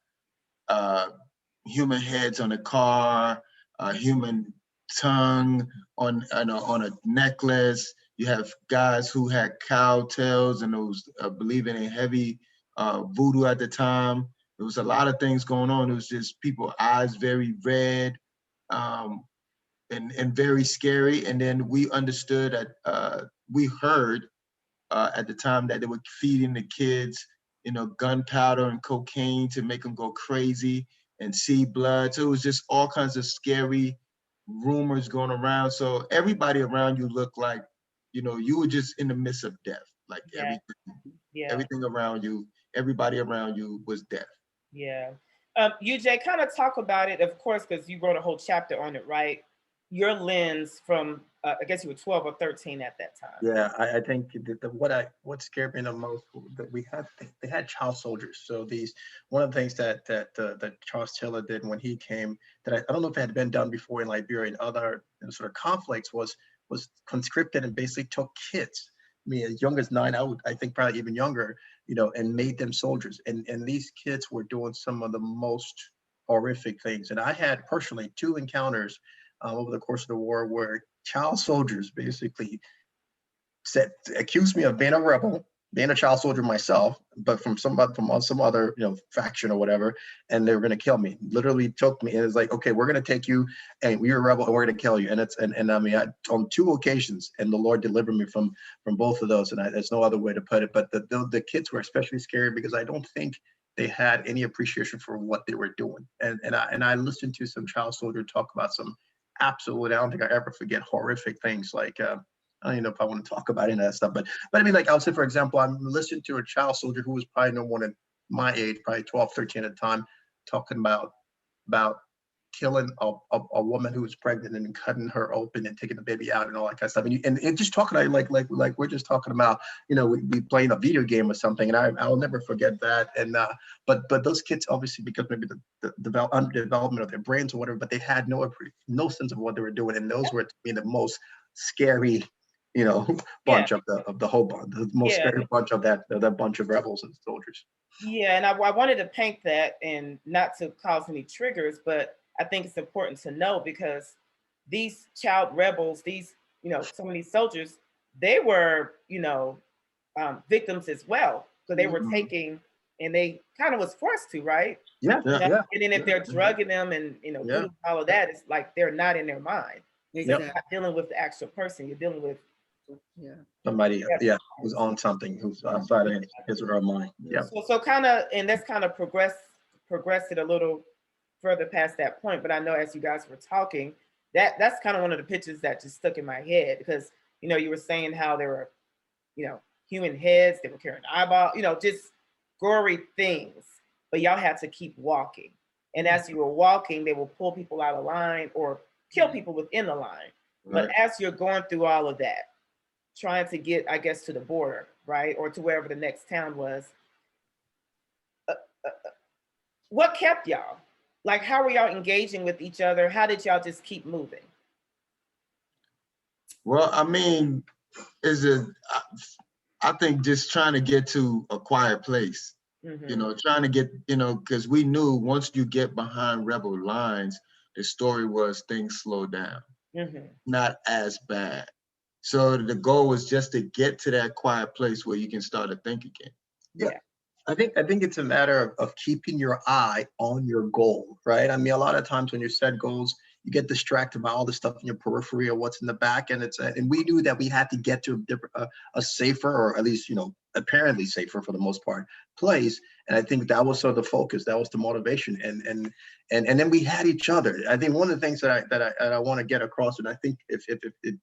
human heads on a car, a human tongue on a necklace. You have guys who had cow tails and those believing in heavy voodoo at the time. There was a lot of things going on. It was just people eyes very red and very scary. And then we understood that we heard at the time that they were feeding the kids, gunpowder and cocaine to make them go crazy and see blood. So it was just all kinds of scary rumors going around. So everybody around you looked like, you were just in the midst of death. Like everything around you, everybody around you was deaf. Yeah. UJ, kind of talk about it, of course, because you wrote a whole chapter on it, right? Your lens from, I guess you were 12 or 13 at that time. Yeah, I think what scared me the most that they had child soldiers. So one of the things that Charles Taylor did when he came, that I don't know if it had been done before in Liberia and other sort of conflicts, was conscripted and basically took kids. I mean, as young as 9, I think probably even younger, and made them soldiers. And these kids were doing some of the most horrific things. And I had personally 2 encounters over the course of the war where child soldiers basically accused me of being a rebel, being a child soldier myself, but from some other faction or whatever, and they were going to kill me. Literally took me, and it's like, okay, we're going to take you, and you're a rebel, and we're going to kill you. And I mean, on 2 occasions, and the Lord delivered me from both of those, and there's no other way to put it. But the kids were especially scary because I don't think they had any appreciation for what they were doing. And I listened to some child soldier talk about some absolute, I don't think I ever forget, horrific things like I don't even know if I want to talk about any of that stuff, but I mean, like, I'll say, for example, I'm listening to a child soldier who was probably no more than my age, probably 12, 13 at the time, talking about killing a woman who was pregnant and cutting her open and taking the baby out and all that kind of stuff. And just talking like we're just talking about, we playing a video game or something. And I'll never forget that. And but those kids, obviously, because maybe the development of their brains or whatever, but they had no sense of what they were doing. And those were, to me, the most scary bunch of the whole bunch, the most scary bunch of that bunch of rebels and soldiers. Yeah, and I wanted to paint that, and not to cause any triggers, but I think it's important to know, because these child rebels, these, some of these soldiers, they were, victims as well. So they were taking, and they kind of was forced to, right? Yeah. And then if they're drugging them and, doing all of that, it's like they're not in their mind. Exactly. You're not dealing with the actual person. You're dealing with somebody, who's on something, who's outside of his or her mind. Yeah. So kind of, and that's kind of progressed it a little further past that point. But I know as you guys were talking, that's kind of one of the pictures that just stuck in my head, because you were saying how there were human heads, they were carrying eyeballs, just gory things, but y'all had to keep walking, and as you were walking, they will pull people out of line or kill people within the line. Right. But as you're going through all of that, trying to get, I guess, to the border, right, or to wherever the next town was, what kept y'all? Like, how were y'all engaging with each other? How did y'all just keep moving? Well, I mean, I think just trying to get to a quiet place, trying to get, because we knew once you get behind rebel lines, the story was things slow down, not as bad. So the goal was just to get to that quiet place where you can start to think again. Yeah. I think it's a matter of keeping your eye on your goal, right? I mean, a lot of times when you set goals, you get distracted by all the stuff in your periphery or what's in the back, and and we knew that we had to get to a safer, or at least apparently safer for the most part, place. And I think that was sort of the focus, that was the motivation, and then we had each other. I think one of the things that I want to get across, and I think if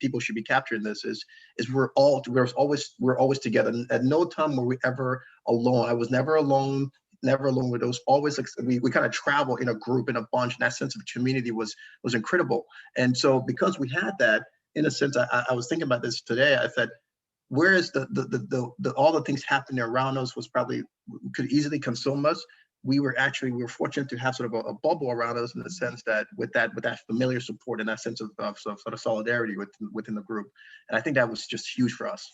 people should be capturing this, is we're always together. At no time were we ever alone. I was never alone. Never alone with those. Always, we kind of travel in a group, in a bunch, and that sense of community was incredible. And so, because we had that, in a sense, I was thinking about this today. I said, whereas the all the things happening around us could easily consume us, we were fortunate to have sort of a bubble around us, in the sense that with that familiar support and that sense of sort of solidarity within the group. And I think that was just huge for us.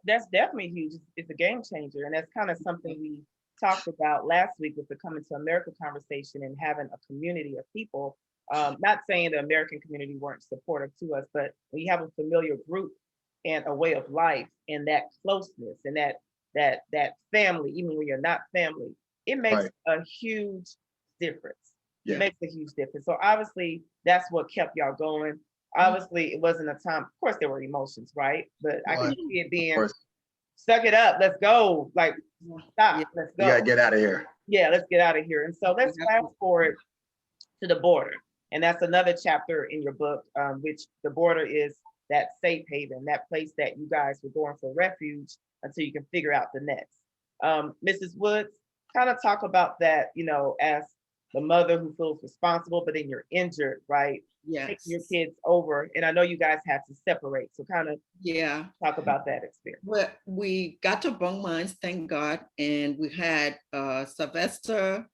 That's definitely huge. It's a game changer, and that's kind of something we talked about last week with the Coming to America conversation, and having a community of people. Not saying the American community weren't supportive to us, but when you have a familiar group and a way of life, and that closeness, and that family, even when you're not family, it makes a huge difference. It makes a huge difference. So obviously that's what kept y'all going. Obviously it wasn't a time, of course there were emotions, right? But I can see it being, suck it up, let's go, like, stop, let's go. You gotta get out of here. Yeah, let's get out of here. And so let's fast forward to the border. And that's another chapter in your book, which the border is that safe haven, that place that you guys were going for refuge until you can figure out the next. Mrs. Woods, kind of talk about that, as the mother who feels responsible, but then you're injured, right? Taking your Yes. kids over. And I know you guys had to separate. So kind of Yeah. talk about that experience. Well, we got to bunk mines, thank God. And we had Sylvester,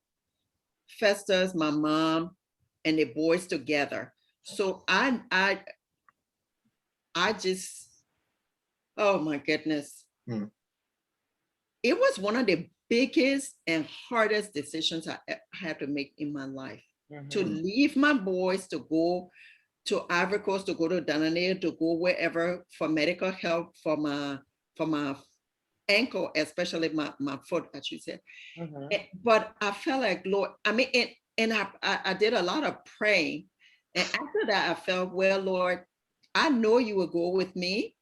Festus, my mom, and the boys together. So I just, oh my goodness. It was one of the biggest and hardest decisions I had to make in my life. To leave my boys, to go to Ivory Coast, to go to Danane, to go wherever for medical help for my ankle, especially my foot, as you said. But I felt like, Lord, I mean, and I did a lot of praying. And after that, I felt, well, Lord, I know you will go with me.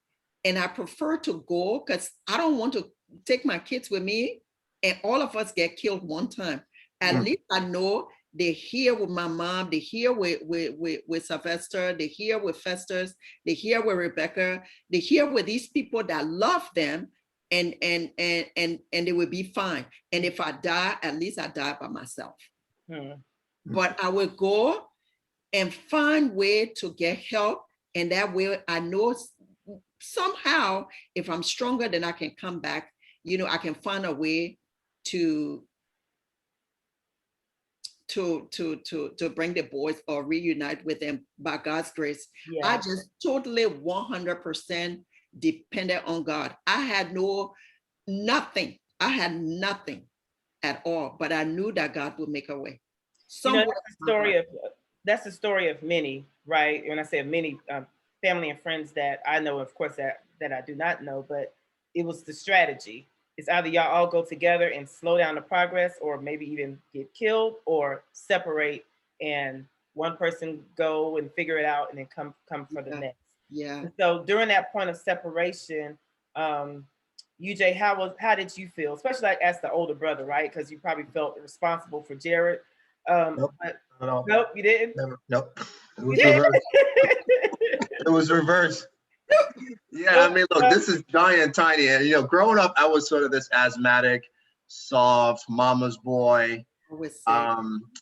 And I prefer to go because I don't want to take my kids with me and all of us get killed one time. At least I know they're here with my mom, they're here with Sylvester, they're here with Festus, they're here with Rebecca, they're here with these people that love them, and they will be fine. And if I die, at least I die by myself. But I will go and find way to get help, and that way I know somehow if I'm stronger, then I can come back. I can find a way to bring the boys or reunite with them by God's grace. Yeah. I just totally 100% depended on God. I had nothing. I had nothing at all, but I knew that God would make a way. That's the story of many, right? When I say many, family and friends that I know, of course, that I do not know, but it was the strategy. It's either y'all all go together and slow down the progress, or maybe even get killed, or separate and one person go and figure it out and then come for the next. Yeah. And so during that point of separation, UJ, how did you feel, especially like as the older brother, right? Because you probably felt responsible for Jared. Nope. Nope, you didn't. Nope. It was reverse. It was reverse. Yeah, I mean, look, this is giant tiny, and growing up, I was sort of this asthmatic, soft, mama's boy.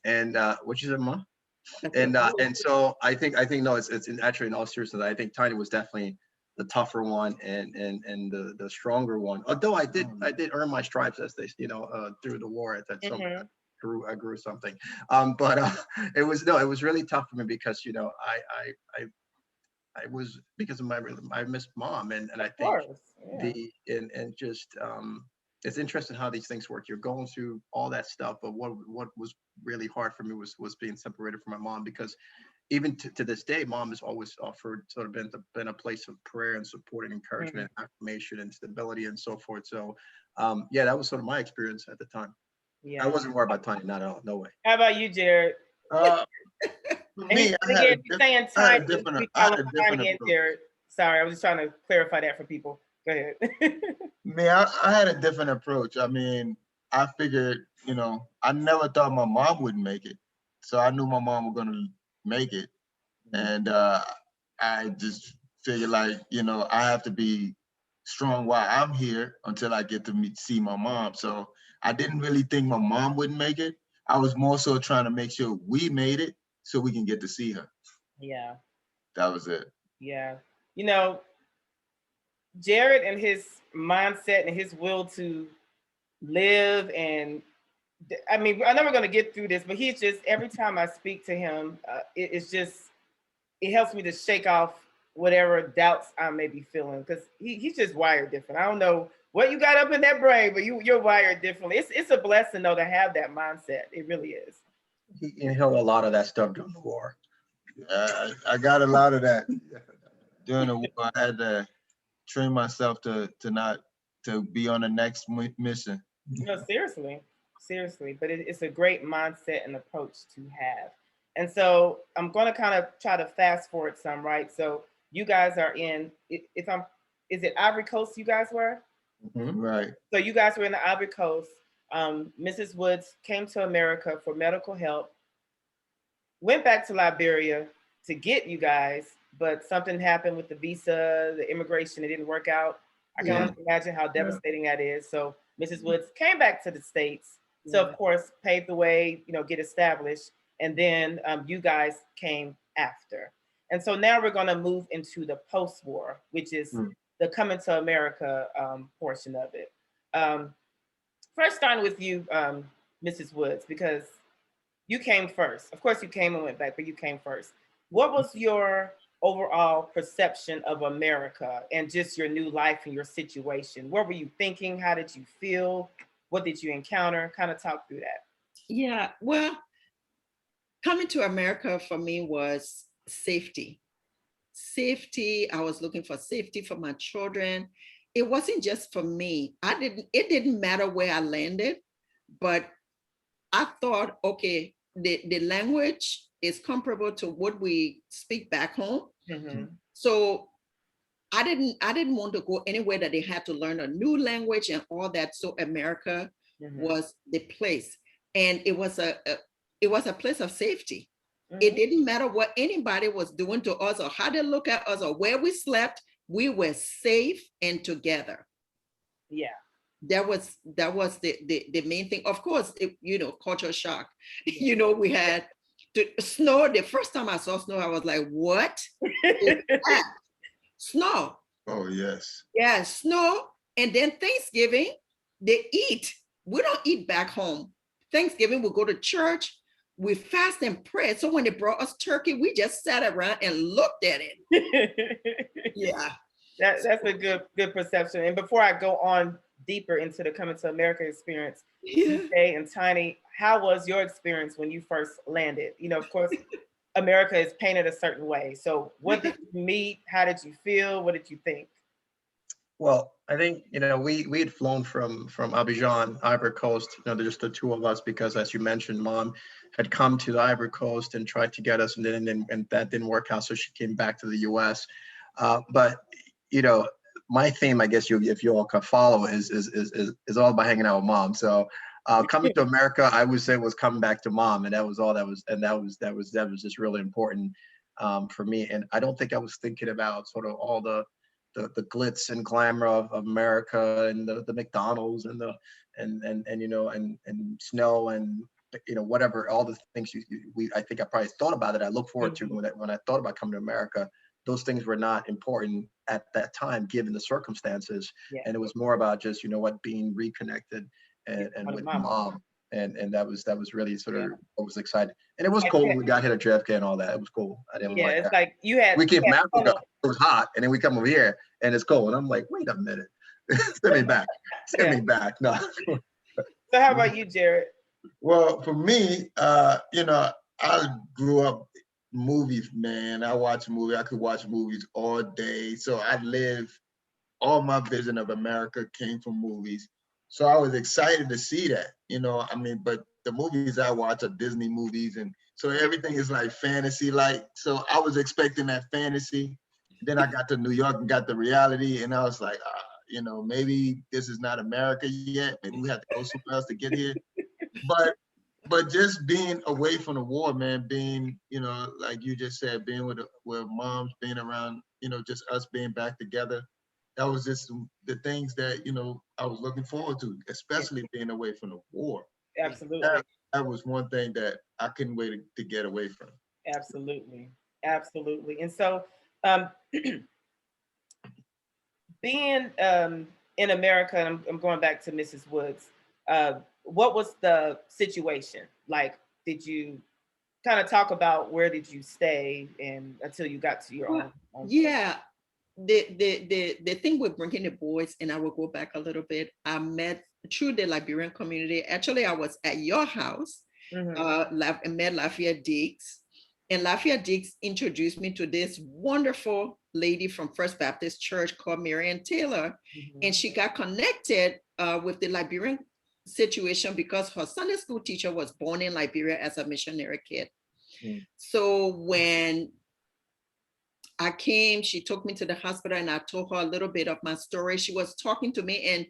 And what you said, Ma? And so I think no, it's actually, in all seriousness, I think Tiny was definitely the tougher one and the stronger one. Although I did earn my stripes, as they through the war at some I grew something. But it was really tough for me because I was, because of I missed mom, and I think it's interesting how these things work. You're going through all that stuff, but what was really hard for me was being separated from my mom, because even to this day, mom has always offered, sort of been a place of prayer and support and encouragement, affirmation and stability and so forth. So yeah, that was sort of my experience at the time. Yeah, I wasn't worried about Tiny, not at all, no way. How about you, Jared? Me, I had a different Jared. Sorry, I was just trying to clarify that for people. Go ahead. Me, I had a different approach. I mean, I figured, I never thought my mom wouldn't make it. So I knew my mom was going to make it. And I just figured, like, I have to be strong while I'm here until I get to see my mom. So I didn't really think my mom wouldn't make it. I was more so trying to make sure we made it so we can get to see her. Yeah. That was it. Yeah. Jared and his mindset and his will to live, and I mean, I know we're going to get through this, but he's just, every time I speak to him, it helps me to shake off whatever doubts I may be feeling, because he's just wired different. I don't know what you got up in that brain, but you're wired differently. It's a blessing, though, to have that mindset. It really is. He inhaled a lot of that stuff during the war. I got a lot of that during the war. I had to train myself to be on the next mission. No, seriously, but it's a great mindset and approach to have. And so I'm going to kind of try to fast forward some, right? So you guys are in, is it Ivory Coast you guys were? Right. So you guys were in the Ivory Coast. Mrs. Woods came to America for medical help, went back to Liberia to get you guys, but something happened with the visa, the immigration, it didn't work out. I can imagine how devastating that is. So Mrs. Woods came back to the States. So of course, paved the way, get established. And then you guys came after. And so now we're going to move into the post-war, which is the coming to America portion of it. First, starting with you, Mrs. Woods, because you came first. Of course, you came and went back, but you came first. What was your overall perception of America and just your new life and your situation? What were you thinking? How did you feel? What did you encounter? Kind of talk through that. Yeah, well, coming to America for me was safety. Safety, I was looking for safety for my children. It wasn't just for me. It didn't matter where I landed, but I thought, okay, the language is comparable to what we speak back home. So I didn't want to go anywhere that they had to learn a new language and all that. So America was the place, and it was a place of safety. It didn't matter what anybody was doing to us or how they look at us or where we slept. We were safe and together. Yeah. That was the main thing. Of course, culture shock. We had snow. The first time I saw snow, I was like, what is that? Snow. Oh, yes. Yeah, snow. And then Thanksgiving, they eat. We don't eat back home. Thanksgiving, we go to church, we fast and pray. So when they brought us turkey, we just sat around and looked at it. Yeah. That's a good perception. And before I go on deeper into the coming to America experience, DJ and Tiny, how was your experience when you first landed? Of course, America is painted a certain way. So what did you meet? How did you feel? What did you think? Well, I think, we had flown from Abidjan, Ivory Coast, just the two of us, because as you mentioned, Mom had come to the Ivory Coast and tried to get us, and that didn't work out. So she came back to the US. But, my theme, I guess if you all can follow, is all about hanging out with Mom. So coming to America, I would say was coming back to Mom, and that was just really important for me. And I don't think I was thinking about sort of all the glitz and glamour of America and the McDonald's and snow and whatever, all the things I think I probably thought about it. I look forward to when I thought about coming to America. Those things were not important at that time, given the circumstances. Yeah. And it was more about just, being reconnected and with Mom. And that was really sort of what was exciting. And it was cool. We got hit at JFK and all that. It was cool. I didn't like it's that. like we came from Africa. It was hot. And then we come over here and it's cold. And I'm like, wait a minute. Send me back. Send me back. No. So how about you, Jared? Well, for me, I grew up movies, man. I watch movies. I could watch movies all day. So all my vision of America came from movies. So I was excited to see that, but the movies I watch are Disney movies. And so everything is like fantasy, so I was expecting that fantasy. Then I got to New York and got the reality. And I was like, maybe this is not America yet. Maybe we have to go somewhere else to get here. But just being away from the war, man, being, like you just said, being with Moms, being around, just us being back together. That was just the things that, I was looking forward to, especially being away from the war. Absolutely. That was one thing that I couldn't wait to get away from. Absolutely. Absolutely. And so being in America, and I'm going back to Mrs. Woods, what was the situation? Like, did you kind of talk about where did you stay and until you got to your own? Yeah. The thing with bringing the boys, and I will go back a little bit, I met through the Liberian community. Actually, I was at your house, I met Lafayette Diggs, and Lafayette Diggs introduced me to this wonderful lady from First Baptist Church called Marian Taylor, and she got connected with the Liberian situation because her Sunday school teacher was born in Liberia as a missionary kid. So when I came, she took me to the hospital and I told her a little bit of my story. She was talking to me and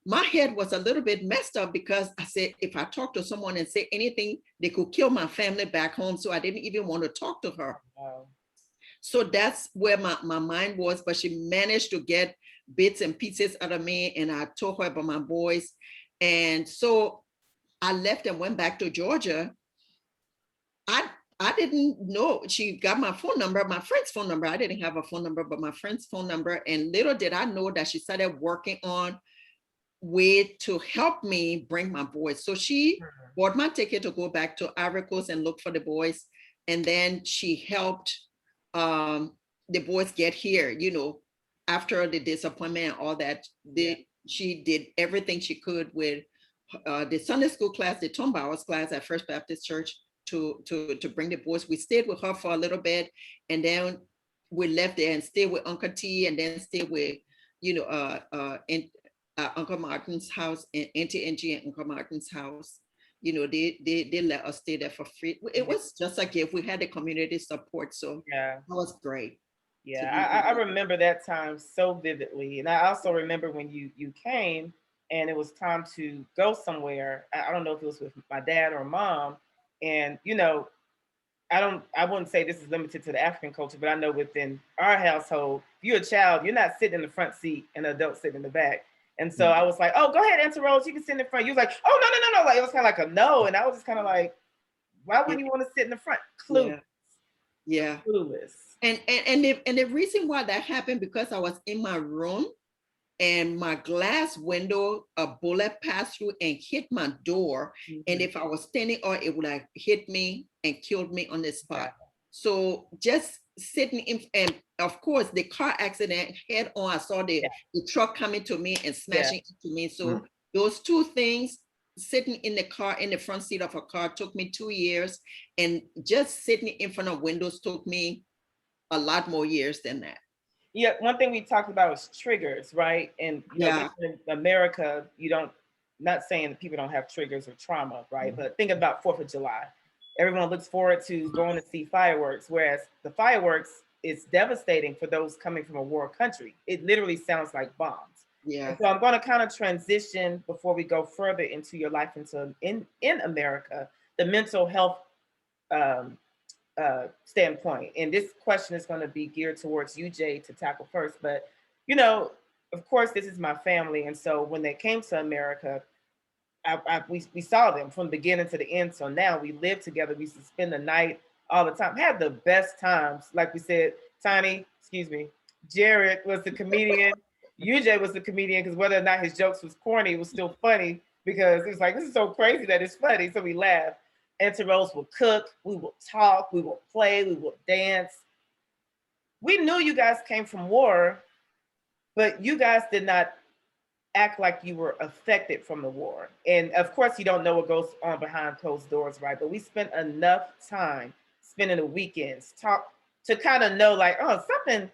my head was a little bit messed up because I said, if I talk to someone and say anything, they could kill my family back home. So I didn't even want to talk to her. Wow. So that's where my mind was, but she managed to get bits and pieces out of me. And I told her about my boys. And so I left and went back to Georgia. I didn't know she got my phone number, my friend's phone number. I didn't have a phone number, but my friend's phone number. And little did I know that she started working on way to help me bring my boys. So she bought my ticket to go back to Ivory Coast and look for the boys. And then she helped the boys get here, you know, after the disappointment and all that. She did everything she could with the Sunday school class, the Tom Bowers class at First Baptist Church to bring the boys. We stayed with her for a little bit, and then we left there and stayed with Uncle T, and then stayed with, you know, Uncle Martin's house, and Auntie Angie and Uncle Martin's house. You know, they let us stay there for free. It was just a gift. We had the community support, so that was great. Yeah, I remember that time so vividly. And I also remember when you came and it was time to go somewhere. I don't know if it was with my dad or mom. And, you know, I wouldn't say this is limited to the African culture, but I know within our household, if you're a child, you're not sitting in the front seat and an adult sitting in the back. And so I was like, oh, go ahead, Auntie Rose, you can sit in the front. You was like, oh, no. Like, it was kind of like a no. And I was just kind of like, why wouldn't you want to sit in the front? Clueless. Yeah. Clueless. And the reason why that happened, because I was in my room and my glass window, a bullet passed through and hit my door. And if I was standing on, it would have hit me and killed me on the spot. So just sitting in, and of course the car accident head on, I saw the truck coming to me and smashing into me. So those two things, sitting in the car, in the front seat of a car, took me 2 years. And just sitting in front of windows took me a lot more years than that. Yeah, one thing we talked about was triggers, right? And you know, in America, not saying that people don't have triggers or trauma, right? But think about 4th of July. Everyone looks forward to going to see fireworks, whereas the fireworks is devastating for those coming from a war country. It literally sounds like bombs. Yeah. And so I'm going to kind of transition before we go further into your life in America, the mental health standpoint. And this question is going to be geared towards you, Jay, to tackle first. But, you know, of course, this is my family. And so when they came to America, we saw them from the beginning to the end. So now we live together. We used to spend the night all the time, had the best times. Like we said, Jared was the comedian. UJ was the comedian, because whether or not his jokes was corny, it was still funny, because it was like, this is so crazy that it's funny. So we laughed. Auntie Rose will cook, we will talk, we will play, we will dance. We knew you guys came from war, but you guys did not act like you were affected from the war. And of course, you don't know what goes on behind closed doors, right? But we spent enough time spending the weekends to kind of know, like, oh, something,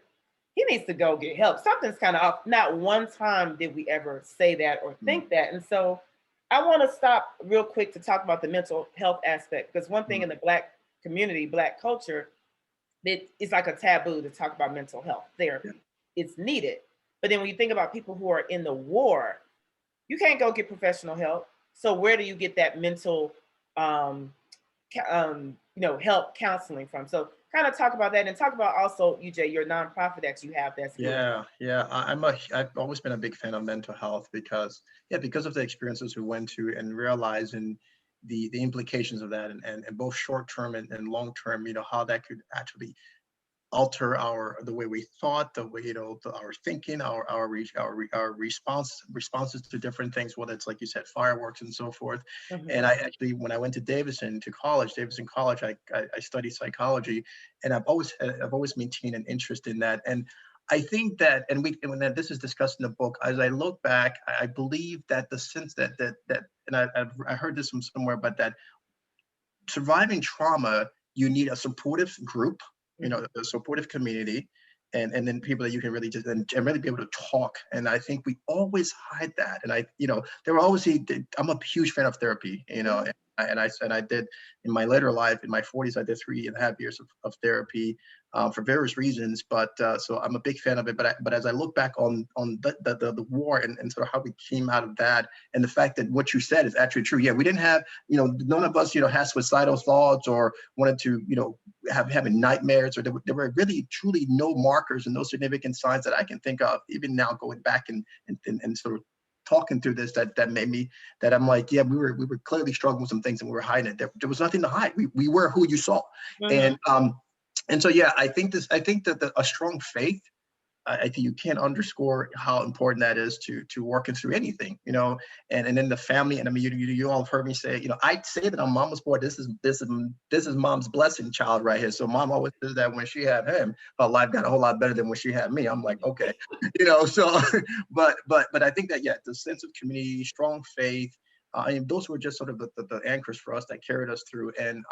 he needs to go get help. Something's kind of off. Not one time did we ever say that or think that. And so I want to stop real quick to talk about the mental health aspect, because one thing in the Black community, Black culture, it's like a taboo to talk about mental health therapy. It's needed. But then when you think about people who are in the war, you can't go get professional help. So where do you get that mental, help counseling from? So kind of talk about that, and talk about also, UJ, your nonprofit that you have. That's I've always been a big fan of mental health because of the experiences we went to and realizing the implications of that, and both short term and long term, how that could actually alter the way we thought, the way, our thinking, our responses to different things, whether it's, like you said, fireworks and so forth. And I actually, when I went to Davidson College, I studied psychology, and I've always maintained an interest in that. And I think that, and when this is discussed in the book, as I look back, I believe that the sense that and I heard this from somewhere, but that surviving trauma, you need a supportive group, a supportive community, and then people that you can really just and really be able to talk. And I think we always hide that. And there were always, I'm a huge fan of therapy, I did in my later life, in my 40s, I did 3.5 years of therapy for various reasons. But so I'm a big fan of it. But as I look back on the war and sort of how we came out of that, and the fact that what you said is actually true. Yeah, we didn't have, none of us, had suicidal thoughts or wanted to, having nightmares, or there were really truly no markers and no significant signs that I can think of, even now going back and sort of talking through this, that made me, that I'm like, yeah, we were clearly struggling with some things and we were hiding it. There was nothing to hide. We were who you saw. And so, yeah, I think that a strong faith, I think you can't underscore how important that is to working through anything, and then the family. And I mean, you all have heard me say, I say that I'm mama's boy. This is mom's blessing child right here. So mom always says that when she had him, her life got a whole lot better than when she had me. I'm like, okay, so, but I think that, yeah, the sense of community, strong faith, and those were just sort of the anchors for us that carried us through. And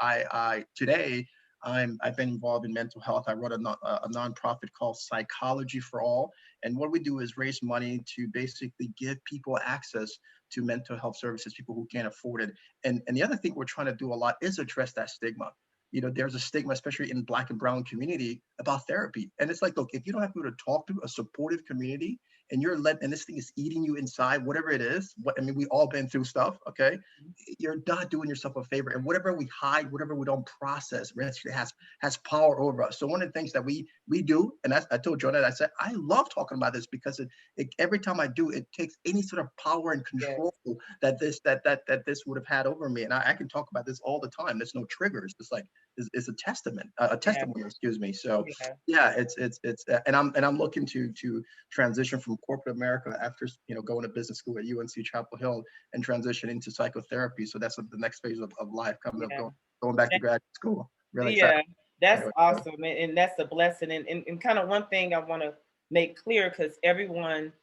today, I've been involved in mental health. I run a nonprofit called Psychology for All. And what we do is raise money to basically give people access to mental health services, people who can't afford it. And the other thing we're trying to do a lot is address that stigma. There's a stigma, especially in Black and brown community, about therapy. And it's like, look, if you don't have people to talk to, a supportive community, and and this thing is eating you inside, whatever it is, we all been through stuff, okay? You're not doing yourself a favor. And whatever we hide, whatever we don't process, actually has power over us. So one of the things that we do, and I told Jonette, I said, I love talking about this because every time I do, it takes any sort of power and control that this would have had over me. And I can talk about this all the time. There's no triggers. It's like, it's a testimony, excuse me. So yeah, it's and I'm looking to transition from corporate America after going to business school at UNC Chapel Hill and transition into psychotherapy. So that's the next phase of life coming up, going back to graduate school. Really excited. That's awesome, and that's a blessing. And kind of one thing I want to make clear, because everyone,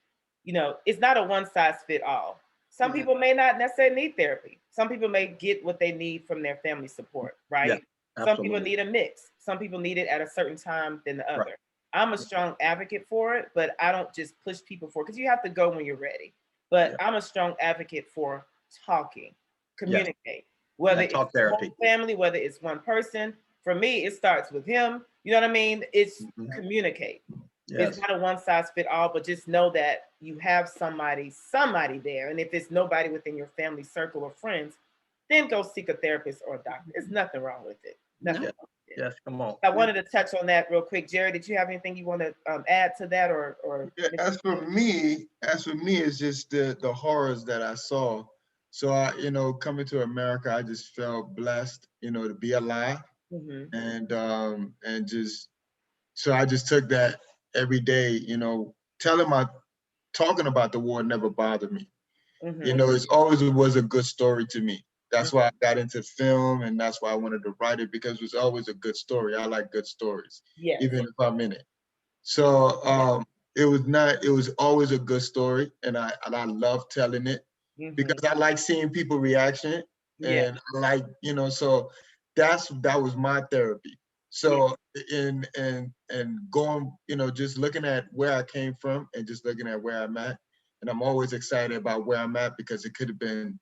it's not a one size fit all. Some people may not necessarily need therapy. Some people may get what they need from their family support, right? Yeah. Some people need a mix. Some people need it at a certain time than the other. Right. I'm a strong advocate for it, but I don't just push people for it, because you have to go when you're ready. But I'm a strong advocate for talking, communicate, whether it's therapy, family, whether it's one person. For me, it starts with him. You know what I mean? It's communicate. Yes. It's not a one size fit all, but just know that you have somebody there. And if it's nobody within your family circle or friends, then go seek a therapist or a doctor. There's nothing wrong with it. Nothing wrong with it. Yes, come on. I wanted to touch on that real quick. Jerry, did you have anything you want to add to that, or? As for me, it's just the horrors that I saw. So I, coming to America, I just felt blessed, to be alive, and just, so I just took that every day, talking about the war never bothered me. It's always was a good story to me. That's why I got into film, and that's why I wanted to write it, because it was always a good story. I like good stories, even if I'm in it. So it was always a good story, and I love telling it because I like seeing people reaction, and I like, so that was my therapy. So and going, just looking at where I came from and just looking at where I'm at, and I'm always excited about where I'm at, because it could have been,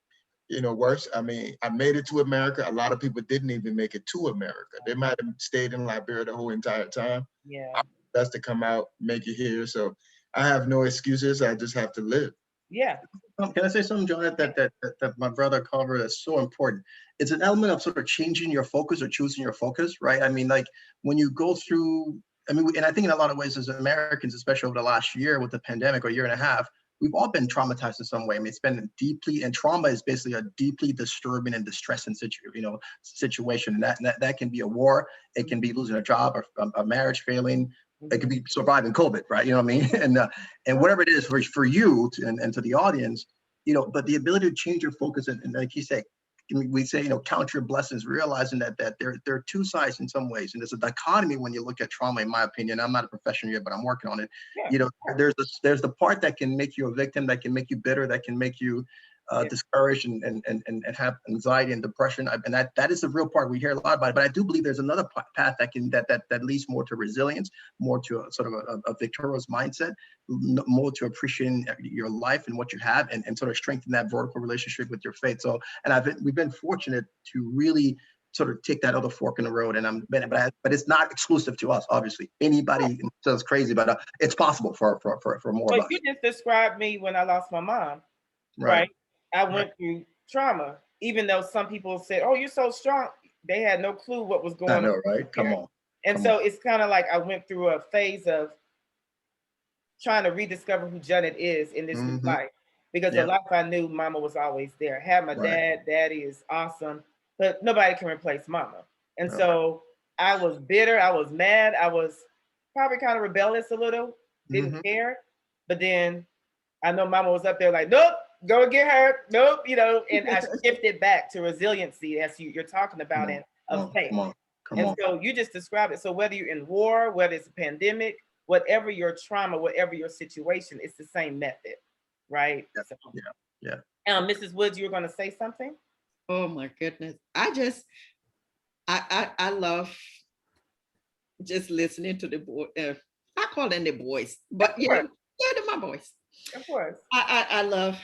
worse. I mean, I made it to America. A lot of people didn't even make it to America. They might have stayed in Liberia the whole entire time. Yeah. That's to come out, make it here. So I have no excuses. I just have to live. Yeah. Can I say something, John, that my brother covered that's so important? It's an element of sort of changing your focus or choosing your focus, right? I mean, like when you go through, and I think in a lot of ways as Americans, especially over the last year with the pandemic or year and a half, we've all been traumatized in some way. I mean, it's been and trauma is basically a deeply disturbing and distressing situation. And that can be a war, it can be losing a job, or a marriage failing, it could be surviving COVID, right? You know what I mean? And whatever it is for you and to the audience, but the ability to change your focus and like you say, we say, count your blessings, realizing that there are two sides in some ways. And there's a dichotomy when you look at trauma, in my opinion. I'm not a professional yet, but I'm working on it. Yeah. There's the part that can make you a victim, that can make you bitter, that can make you discouraged and have anxiety and depression. And that is the real part we hear a lot about it. But I do believe there's another path that leads more to resilience, more to a sort of a victorious mindset, more to appreciating your life and what you have, and sort of strengthen that vertical relationship with your faith. So, and we've been fortunate to really sort of take that other fork in the road. And but it's not exclusive to us, obviously. Anybody sounds crazy, but it's possible for more of us. You just described me when I lost my mom, right? I went through trauma, even though some people said, "Oh, you're so strong." They had no clue what was going on. Right? Come on. And so it's kind of like I went through a phase of trying to rediscover who Janet is in this new life, because the life I knew, Mama was always there. I had my dad. Daddy is awesome, but nobody can replace Mama. And so I was bitter. I was mad. I was probably kind of rebellious a little. Didn't care. But then I know Mama was up there like, nope, go and get her. Nope, and I shifted back to resiliency, as you're talking about, and of faith. And so you just described it. So whether you're in war, whether it's a pandemic, whatever your trauma, whatever your situation, it's the same method, right? So, Mrs. Woods, you were going to say something? Oh my goodness. I love just listening to the boy. I call them the boys, but they're my boys. Of course. I love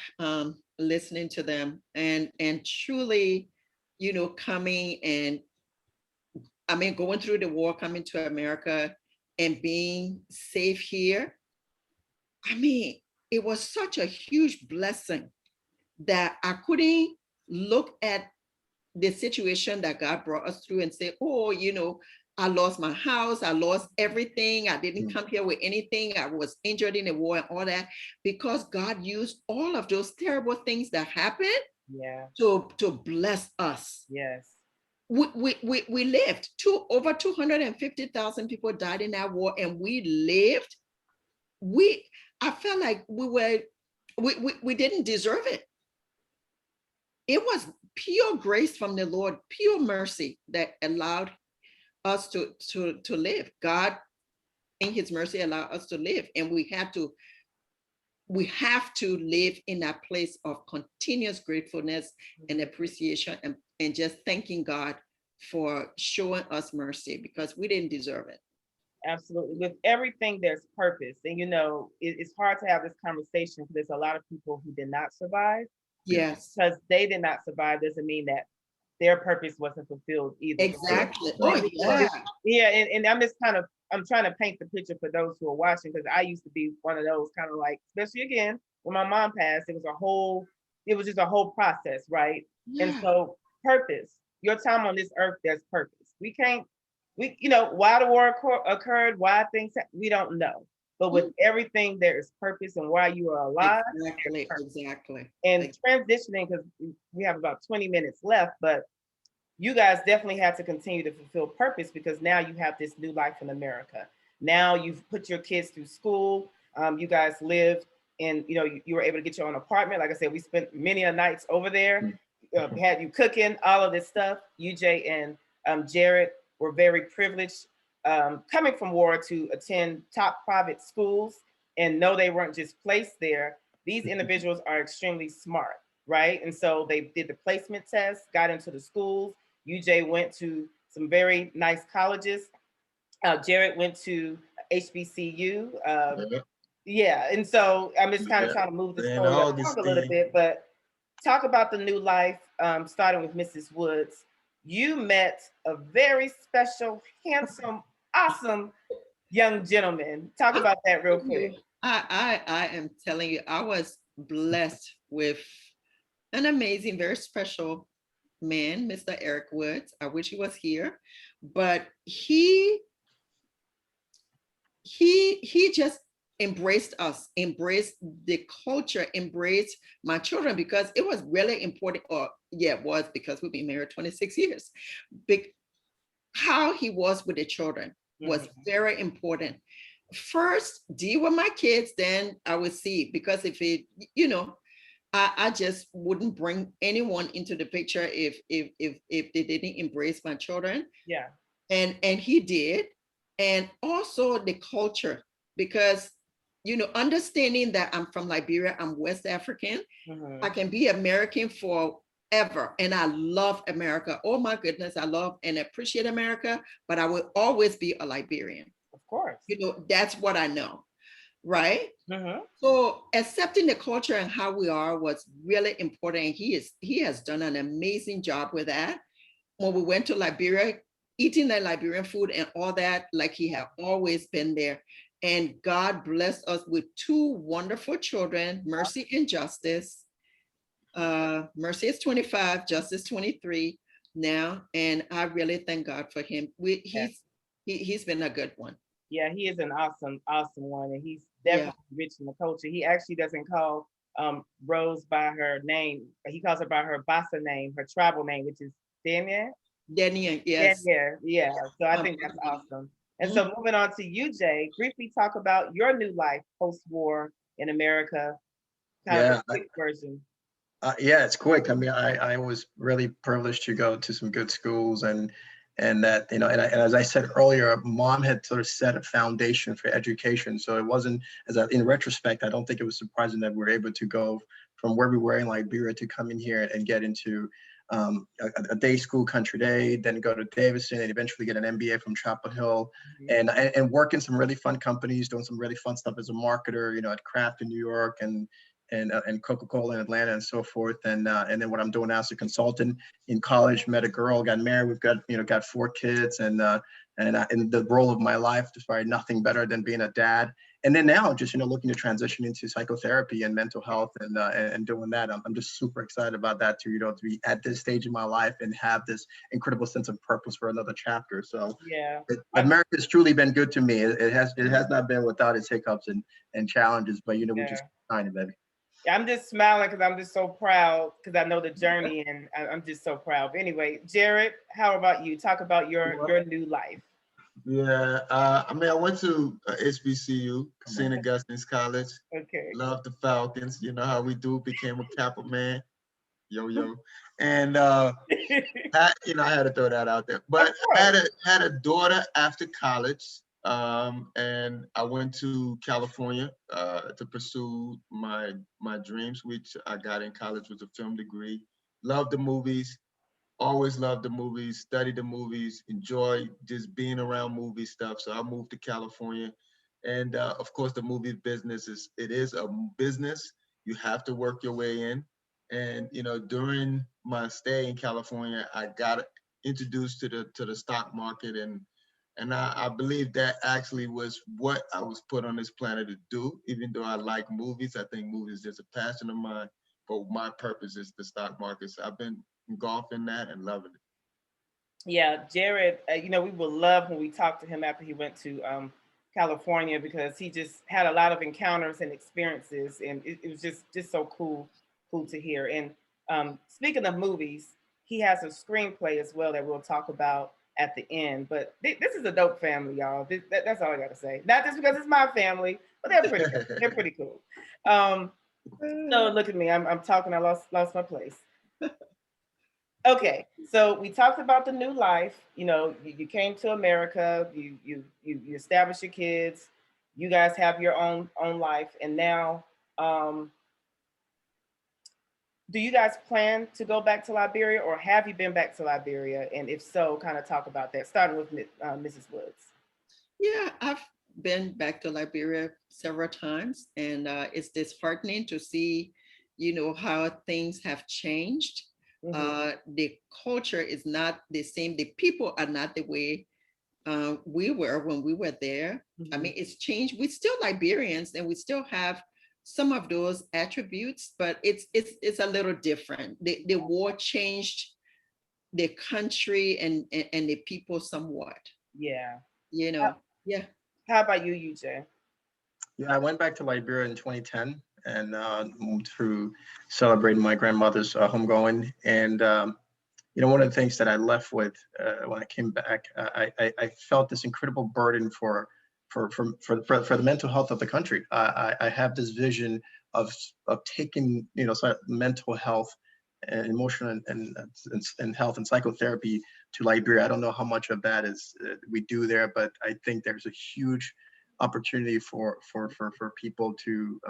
listening to them and truly, coming and going through the war, coming to America and being safe here. It was such a huge blessing that I couldn't look at the situation that God brought us through and say, oh, I lost my house, I lost everything, I didn't come here with anything, I was injured in the war and all that, because God used all of those terrible things that happened to bless us. Yes. We lived. Over 250,000 people died in that war, and we lived. I felt like we didn't deserve it. It was pure grace from the Lord, pure mercy that allowed us to live. God, in His mercy, allowed us to live, and we have to live in that place of continuous gratefulness and appreciation, and just thanking God for showing us mercy, because we didn't deserve it. Absolutely. With everything, there's purpose. And it's hard to have this conversation because there's a lot of people who did not survive. Yes. Because they did not survive doesn't mean that their purpose wasn't fulfilled either. Exactly. And I'm trying to paint the picture for those who are watching, because I used to be one of those kind of like, especially again, when my mom passed, it was just a whole process, right? Yeah. And so purpose, your time on this earth, there's purpose. Why the war occurred, why things, we don't know. But with everything, there is purpose, and why you are alive. Exactly. And transitioning, because we have about 20 minutes left, but you guys definitely have to continue to fulfill purpose, because now you have this new life in America. Now you've put your kids through school. You guys live in, you were able to get your own apartment. Like I said, we spent many nights over there. Had you cooking, all of this stuff. UJ and Jared were very privileged, coming from war, to attend top private schools, and know they weren't just placed there. These individuals are extremely smart, right? And so they did the placement test, got into the schools. UJ went to some very nice colleges. Jared went to HBCU. And so I'm just kind of trying to move this story along a little bit, but talk about the new life, starting with Mrs. Woods. You met a very special, handsome, awesome young gentleman. Talk about that real quick. I am telling you, I was blessed with an amazing, very special man, Mr. Eric Woods. I wish he was here, but he just embraced us, embraced the culture, embraced my children, because it was really important. It was, because we've been married 26 years. How he was with the children was very important. First, deal with my kids, then I would see, because if it, I just wouldn't bring anyone into the picture if they didn't embrace my children. Yeah. And he did. And also the culture, because understanding that I'm from Liberia, I'm West African, Mm-hmm. I can be American forever. And I love America. Oh my goodness, I love and appreciate America, but I will always be a Liberian. Of course. That's what I know, right? Mm-hmm. So accepting the culture and how we are was really important. And he has done an amazing job with that. When we went to Liberia, eating the Liberian food and all that, like he had always been there. And God blessed us with two wonderful children, Mercy and Justice. Mercy is 25, Justice 23 now. And I really thank God for him. He's been a good one. Yeah, he is an awesome one. And he's definitely rich in the culture. He actually doesn't call Rose by her name. He calls her by her Bassa name, her tribal name, which is Dania. Dania, yes. Yeah. So I think that's awesome. And so moving on to you, Jay, briefly talk about your new life post-war in America. Kind of a quick version. Yeah, it's quick. I mean, I was really privileged to go to some good schools and that, and as I said earlier, Mom had sort of set a foundation for education. So it wasn't, in retrospect, I don't think it was surprising that we were able to go from where we were in Liberia to come in here and get into a day school, Country Day, then go to Davidson and eventually get an MBA from Chapel Hill, and work in some really fun companies, doing some really fun stuff as a marketer, at Kraft in New York and Coca-Cola in Atlanta and so forth. And then what I'm doing now as a consultant. In college, met a girl, got married. We've got 4 kids, and in the role of my life, there's probably nothing better than being a dad. And then now just, looking to transition into psychotherapy and mental health and doing that. I'm just super excited about that to be at this stage in my life and have this incredible sense of purpose for another chapter. So yeah, America's truly been good to me. It has not been without its hiccups and challenges, but we just kind of, baby. I'm just smiling because I'm just so proud because I know the journey and I'm just so proud. But anyway, Jared, how about you? Talk about your new life. Yeah, I went to HBCU, St. Augustine's College. Okay. Loved the Falcons. You know how we do. Became a Kappa man. Yo. And I had to throw that out there. But I had a daughter after college. And I went to California to pursue my dreams, which I got in college with a film degree. Loved the movies, always loved the movies, studied the movies, enjoy just being around movie stuff. So I moved to California. And of course, the movie business is a business. You have to work your way in. And during my stay in California, I got introduced to the stock market, and I believe that actually was what I was put on this planet to do. Even though I like movies, I think movies is a passion of mine, but my purpose is the stock market. So I've been engulfing that and loving it. Yeah, Jared, we would love when we talked to him after he went to California, because he just had a lot of encounters and experiences, and it was just so cool to hear. And speaking of movies, he has a screenplay as well that we'll talk about at the end. But this is a dope family, y'all. That's all I got to say. Not just because it's my family, but they're pretty cool. They're pretty cool. So look at me. I'm talking. I lost my place. Okay, so we talked about the new life. You came to America. You established your kids. You guys have your own life, and now, do you guys plan to go back to Liberia, or have you been back to Liberia? And if so, kind of talk about that, starting with Mrs. Woods. Yeah, I've been back to Liberia several times, and it's disheartening to see, how things have changed. The culture is not the same. The people are not the way we were when we were there. I mean, it's changed. We're still Liberians, and we still have some of those attributes, but it's a little different. The war changed the country and the people somewhat. Yeah. Yeah. How about you, UJ? Yeah, I went back to Liberia in 2010 and moved through celebrating my grandmother's homegoing. And one of the things that I left with when I came back, I felt this incredible burden for the mental health of the country. I have this vision of taking sort of mental health and emotional and health and psychotherapy to Liberia. I don't know how much of that is we do there, but I think there's a huge opportunity for people to,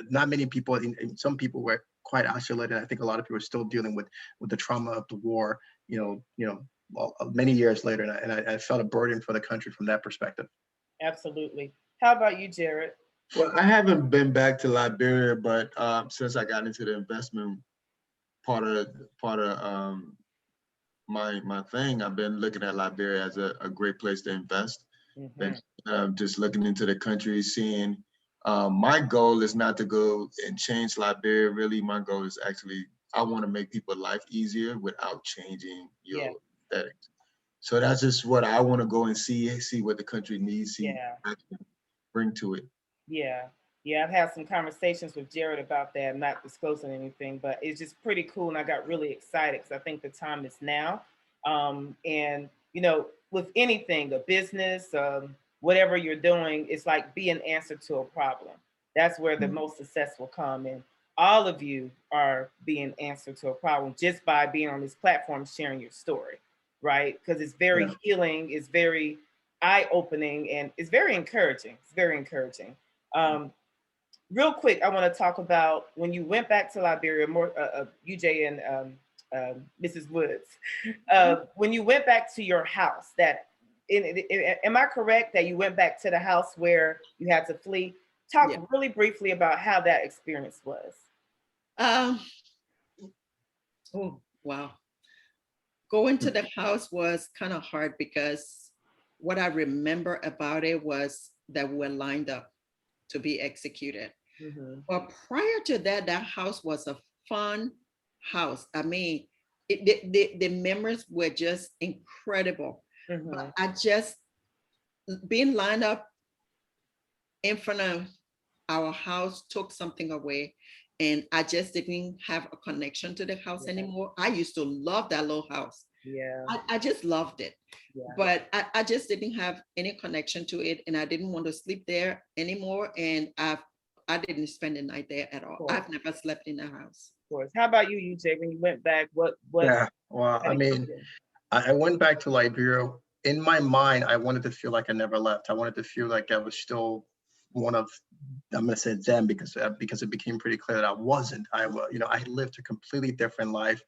not many people, some people were quite isolated. I think a lot of people are still dealing with the trauma of the war, many years later. And I felt a burden for the country from that perspective. Absolutely. How about you, Jared? Well, I haven't been back to Liberia, but since I got into the investment part of my thing, I've been looking at Liberia as a great place to invest. Been just looking into the country, seeing. My goal is not to go and change Liberia. Really, my goal is actually I want to make people's life easier without changing your aesthetics. So that's just what I want to go and see what the country needs, see what I can bring to it. Yeah. I've had some conversations with Jared about that. I'm not disclosing anything, but it's just pretty cool. And I got really excited because I think the time is now. And, with anything, a business, whatever you're doing, it's like be an answer to a problem. That's where the most success will come. And all of you are being answer to a problem just by being on this platform, sharing your story, right? Because it's very healing, it's very eye-opening, and it's very encouraging. It's very encouraging. Real quick, I want to talk about when you went back to Liberia, more UJ and Mrs. Woods. When you went back to your house, am I correct that you went back to the house where you had to flee? Talk really briefly about how that experience was. Wow. Going to the house was kind of hard because what I remember about it was that we were lined up to be executed. But prior to that, that house was a fun house. I mean, the memories were just incredible. But I just, being lined up in front of our house took something away. And I just didn't have a connection to the house anymore. I used to love that little house. I just loved it. But I just didn't have any connection to it. And I didn't want to sleep there anymore. And I didn't spend the night there at all. I've never slept in a house. Of course. How about you, UJ? When you went back, what? Yeah, well, I mean, I went back to Liberia. In my mind, I wanted to feel like I never left. I wanted to feel like I was still one of, I'm going to say them because it became pretty clear that I wasn't. I lived a completely different life.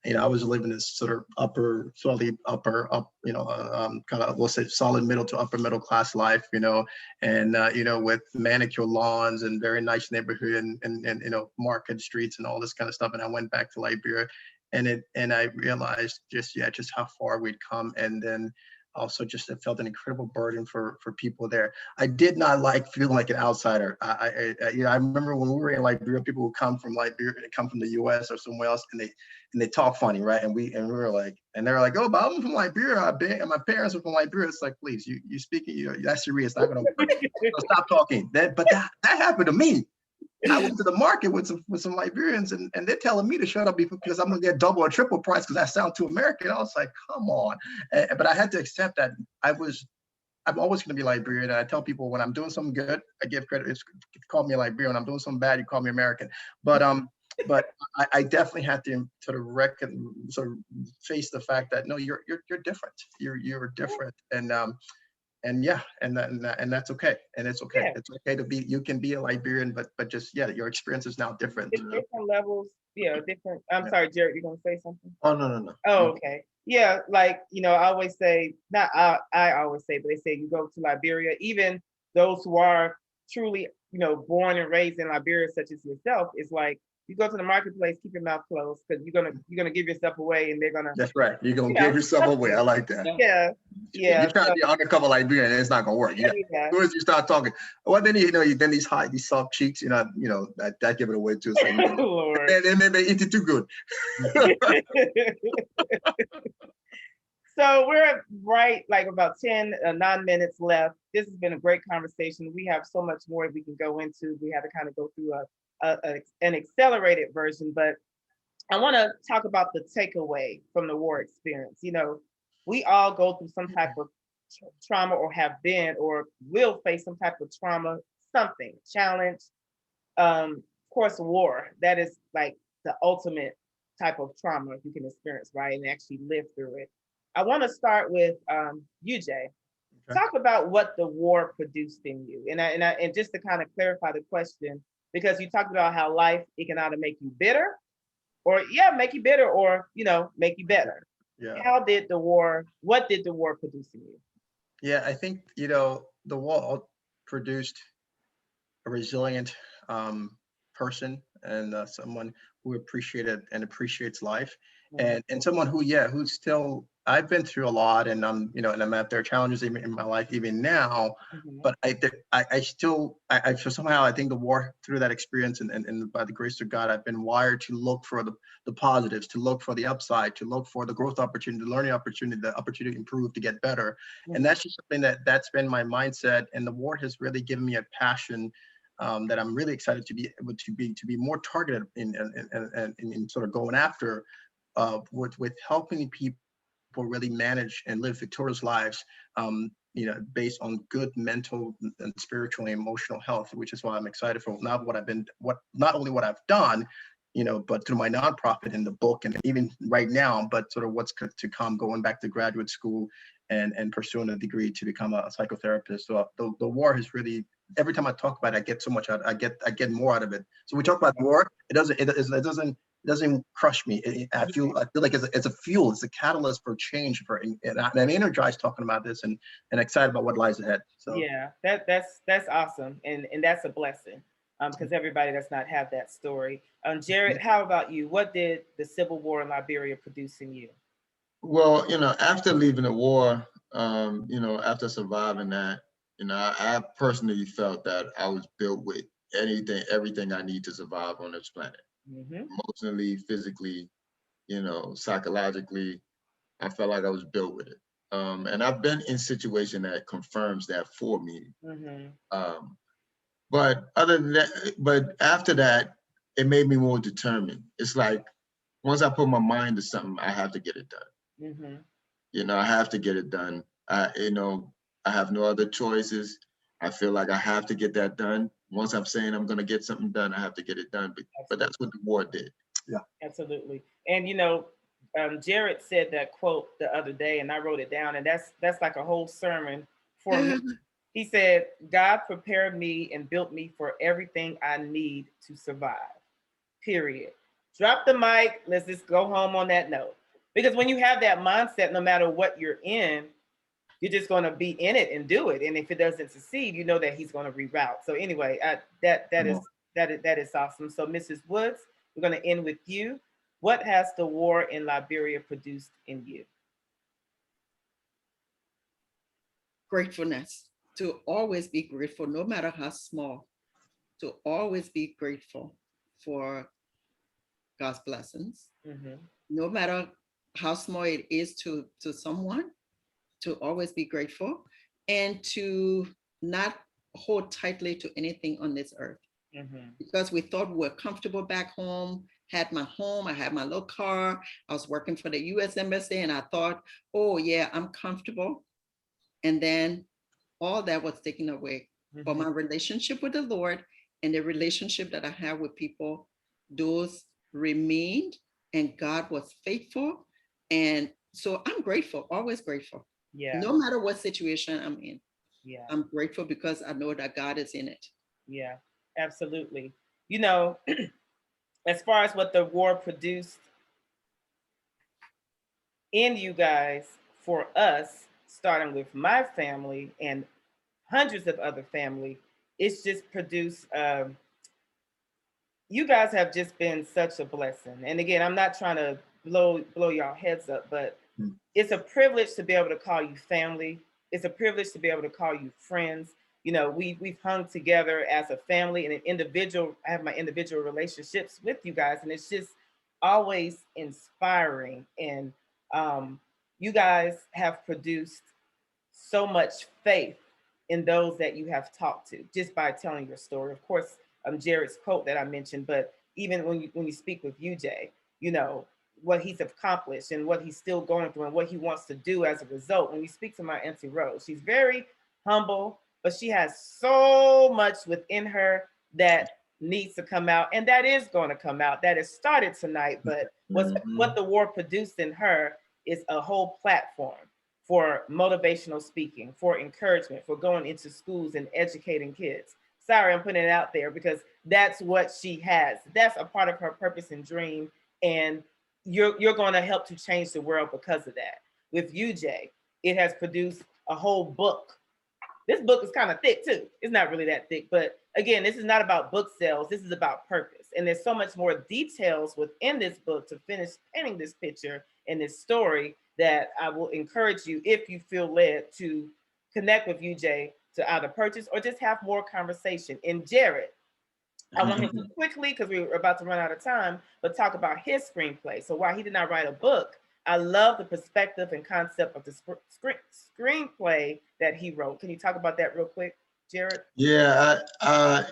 I was living this sort of upper, kind of, we'll say solid middle to upper middle class life, and, with manicured lawns and very nice neighborhood and market streets and all this kind of stuff. And I went back to Liberia and I realized just how far we'd come. And then also just it felt an incredible burden for people there. I did not like feeling like an outsider. I remember when we were in Liberia, people would come from Liberia, come from the US or somewhere else, and they talk funny, right? And we were like, and they were like, oh, but I'm from Liberia. And my parents were from Liberia. It's like, please, you speaking, that's serious. Not gonna work. So stop talking. But that happened to me. I went to the market with some Liberians and they're telling me to shut up because I'm gonna get double or triple price because I sound too American. I was like, come on. But I had to accept that I'm always gonna be Liberian. And I tell people when I'm doing something good, I give credit. It's call me a Liberian. When I'm doing something bad, you call me American. But I definitely had to sort of face the fact that no, you're different. You're different. And that's okay. And it's okay. Yeah. It's okay you can be a Liberian, but just, your experience is now different. It's different levels. Different. I'm sorry, Jared, you're going to say something? Oh, no. Oh, okay. Yeah. Like, I always say, not I always say, but they say you go to Liberia, even those who are truly, born and raised in Liberia, such as yourself, it's like, you go to the marketplace, keep your mouth closed because you're gonna give yourself away, and they're gonna. That's right. You're gonna give yourself away. I like that. Yeah. You're trying to be undercover Liberian, and it's not gonna work. As soon as you start talking, well, then then these soft cheeks, that give it away too. So, Lord. And then they eat it too good. So we're right like about 9 minutes left. This has been a great conversation. We have so much more we can go into. We had to kind of go through an accelerated version, but I want to talk about the takeaway from the war experience. We all go through some type of trauma or have been or will face some type of trauma, something, challenge. Of course, war, that is like the ultimate type of trauma you can experience, right? And actually live through it. I want to start with UJ. Okay. Talk about what the war produced in you. And just to kind of clarify the question, because you talked about how life, it can either make you bitter or make you bitter or, make you better. Yeah. What did the war produce in you? Yeah, I think, the war produced a resilient person and someone who appreciated and appreciates life, and someone who's still. I've been through a lot, and and I'm at there challenges even in my life even now. But I somehow I think the war, through that experience and by the grace of God, I've been wired to look for the positives, to look for the upside, to look for the growth opportunity, the learning opportunity, the opportunity to improve, to get better. And that's just something that's been my mindset. And the war has really given me a passion that I'm really excited to be able to be more targeted in sort of going after with helping people really manage and live victorious lives, based on good mental and spiritual and emotional health, which is why I'm excited for not only what I've done, but through my nonprofit and the book, and even right now, but sort of what's to come, going back to graduate school and pursuing a degree to become a psychotherapist. So the war has really, every time I talk about it, I get so much out. I get more out of it. So we talk about war. It doesn't crush me. I feel like it's a fuel. It's a catalyst for change. And I'm energized talking about this and excited about what lies ahead. So yeah, that's awesome, and that's a blessing, because everybody does not have that story. Jared, how about you? What did the Civil War in Liberia produce in you? Well, after leaving the war, after surviving that, I personally felt that I was built with everything I need to survive on this planet. Emotionally, physically, psychologically, I felt like I was built with it. And I've been in a situation that confirms that for me. But after that, it made me more determined. It's like, once I put my mind to something, I have to get it done. I have to get it done. I have no other choices. I feel like I have to get that done. Once I'm saying I'm going to get something done, I have to get it done. But that's what the war did. Yeah, absolutely. And Jared said that quote the other day, and I wrote it down, and that's like a whole sermon for me. He said, "God prepared me and built me for everything I need to survive." Period. Drop the mic. Let's just go home on that note. Because when you have that mindset, no matter what you're in, you're just going to be in it and do it. And if it doesn't succeed, you know that he's going to reroute. So anyway, that is awesome. So Mrs. Woods, we're going to end with you. What has the war in Liberia produced in you? Gratefulness. To always be grateful, no matter how small. To always be grateful for God's blessings, no matter how small it is to someone, to always be grateful, and to not hold tightly to anything on this earth. Because we thought we were comfortable back home, had my home, I had my little car, I was working for the US Embassy, and I thought, oh yeah, I'm comfortable. And then all that was taken away. But my relationship with the Lord and the relationship that I have with people, those remained, and God was faithful. And so I'm grateful, always grateful. Yeah. No matter what situation I'm in. Yeah. I'm grateful because I know that God is in it. Yeah, absolutely. As far as what the war produced in you guys, for us, starting with my family and hundreds of other family, it's just produced, you guys have just been such a blessing. And again, I'm not trying to blow y'all heads up, but it's a privilege to be able to call you family. It's a privilege to be able to call you friends. We've hung together as a family and an individual. I have my individual relationships with you guys, and it's just always inspiring. And you guys have produced so much faith in those that you have talked to just by telling your story. Of course, Jared's quote that I mentioned, but even when you speak with UJ, what he's accomplished and what he's still going through and what he wants to do as a result. When you speak to my Auntie Rose, she's very humble, but she has so much within her that needs to come out, and that is going to come out. That has started tonight, but what the war produced in her is a whole platform for motivational speaking, for encouragement, for going into schools and educating kids. Sorry, I'm putting it out there because that's what she has. That's a part of her purpose and dream. And you're going to help to change the world because of that. With you, Jay, it has produced a whole book. This book is kind of thick too. It's not really that thick, but again, this is not about book sales. This is about purpose. And there's so much more details within this book to finish painting this picture and this story that I will encourage you, if you feel led, to connect with UJ to either purchase or just have more conversation. And Jared, I want him to quickly, because we were about to run out of time, but talk about his screenplay. So while he did not write a book, I love the perspective and concept of the screenplay that he wrote. Can you talk about that real quick, Jared? Yeah,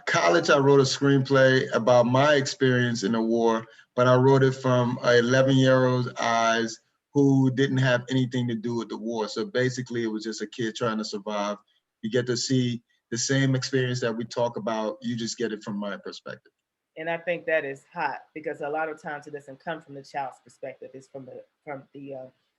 college, I wrote a screenplay about my experience in the war, but I wrote it from an 11-year-old's eyes who didn't have anything to do with the war. So basically, it was just a kid trying to survive. You get to see the same experience that we talk about. You just get it from my perspective. And I think that is hot because a lot of times it doesn't come from the child's perspective; it's from the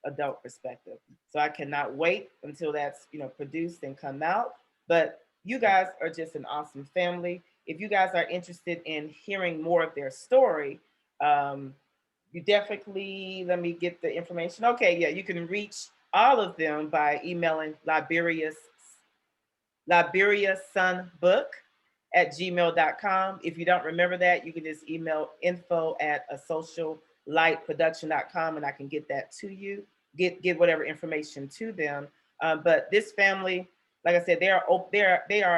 adult perspective. So I cannot wait until that's produced and come out. But you guys are just an awesome family. If you guys are interested in hearing more of their story, you definitely, let me get the information. Okay, yeah, you can reach all of them by emailing Liberia's sonbook@gmail.com. If you don't remember that, you can just email info@asociallightproduction.com and I can get that to you, get whatever information to them. But this family, like I said, they are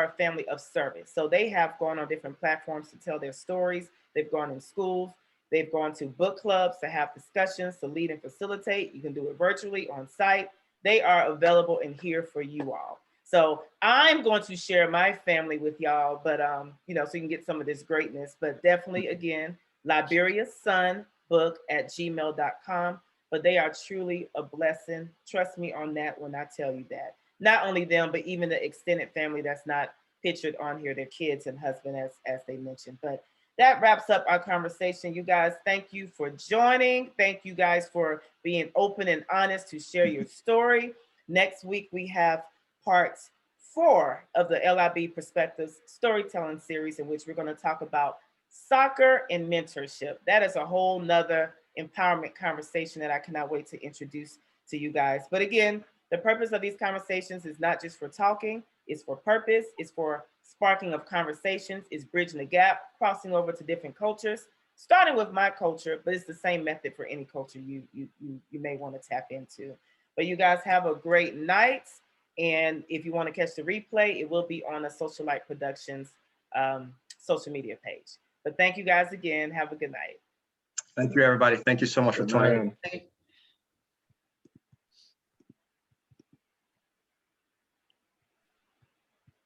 a family of service. So they have gone on different platforms to tell their stories. They've gone in schools. They've gone to book clubs to have discussions, to lead and facilitate. You can do it virtually, on site. They are available and here for you all. So I'm going to share my family with y'all, but so you can get some of this greatness. But definitely, again, liberiasonbook@gmail.com. But they are truly a blessing. Trust me on that when I tell you that. Not only them, but even the extended family that's not pictured on here, their kids and husband, as they mentioned. But that wraps up our conversation. You guys, thank you for joining. Thank you guys for being open and honest to share your story. Next week, we have part 4 of the LIB Perspectives storytelling series, in which we're going to talk about soccer and mentorship. That is a whole nother empowerment conversation that I cannot wait to introduce to you guys. But again, the purpose of these conversations is not just for talking, it's for purpose, it's for sparking of conversations, it's bridging the gap, crossing over to different cultures, starting with my culture, but it's the same method for any culture you may want to tap into. But you guys have a great night. And if you want to catch the replay, it will be on the Social Light Productions social media page. But thank you guys again. Have a good night. Thank you, everybody. Thank you so much for tuning in.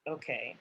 Okay.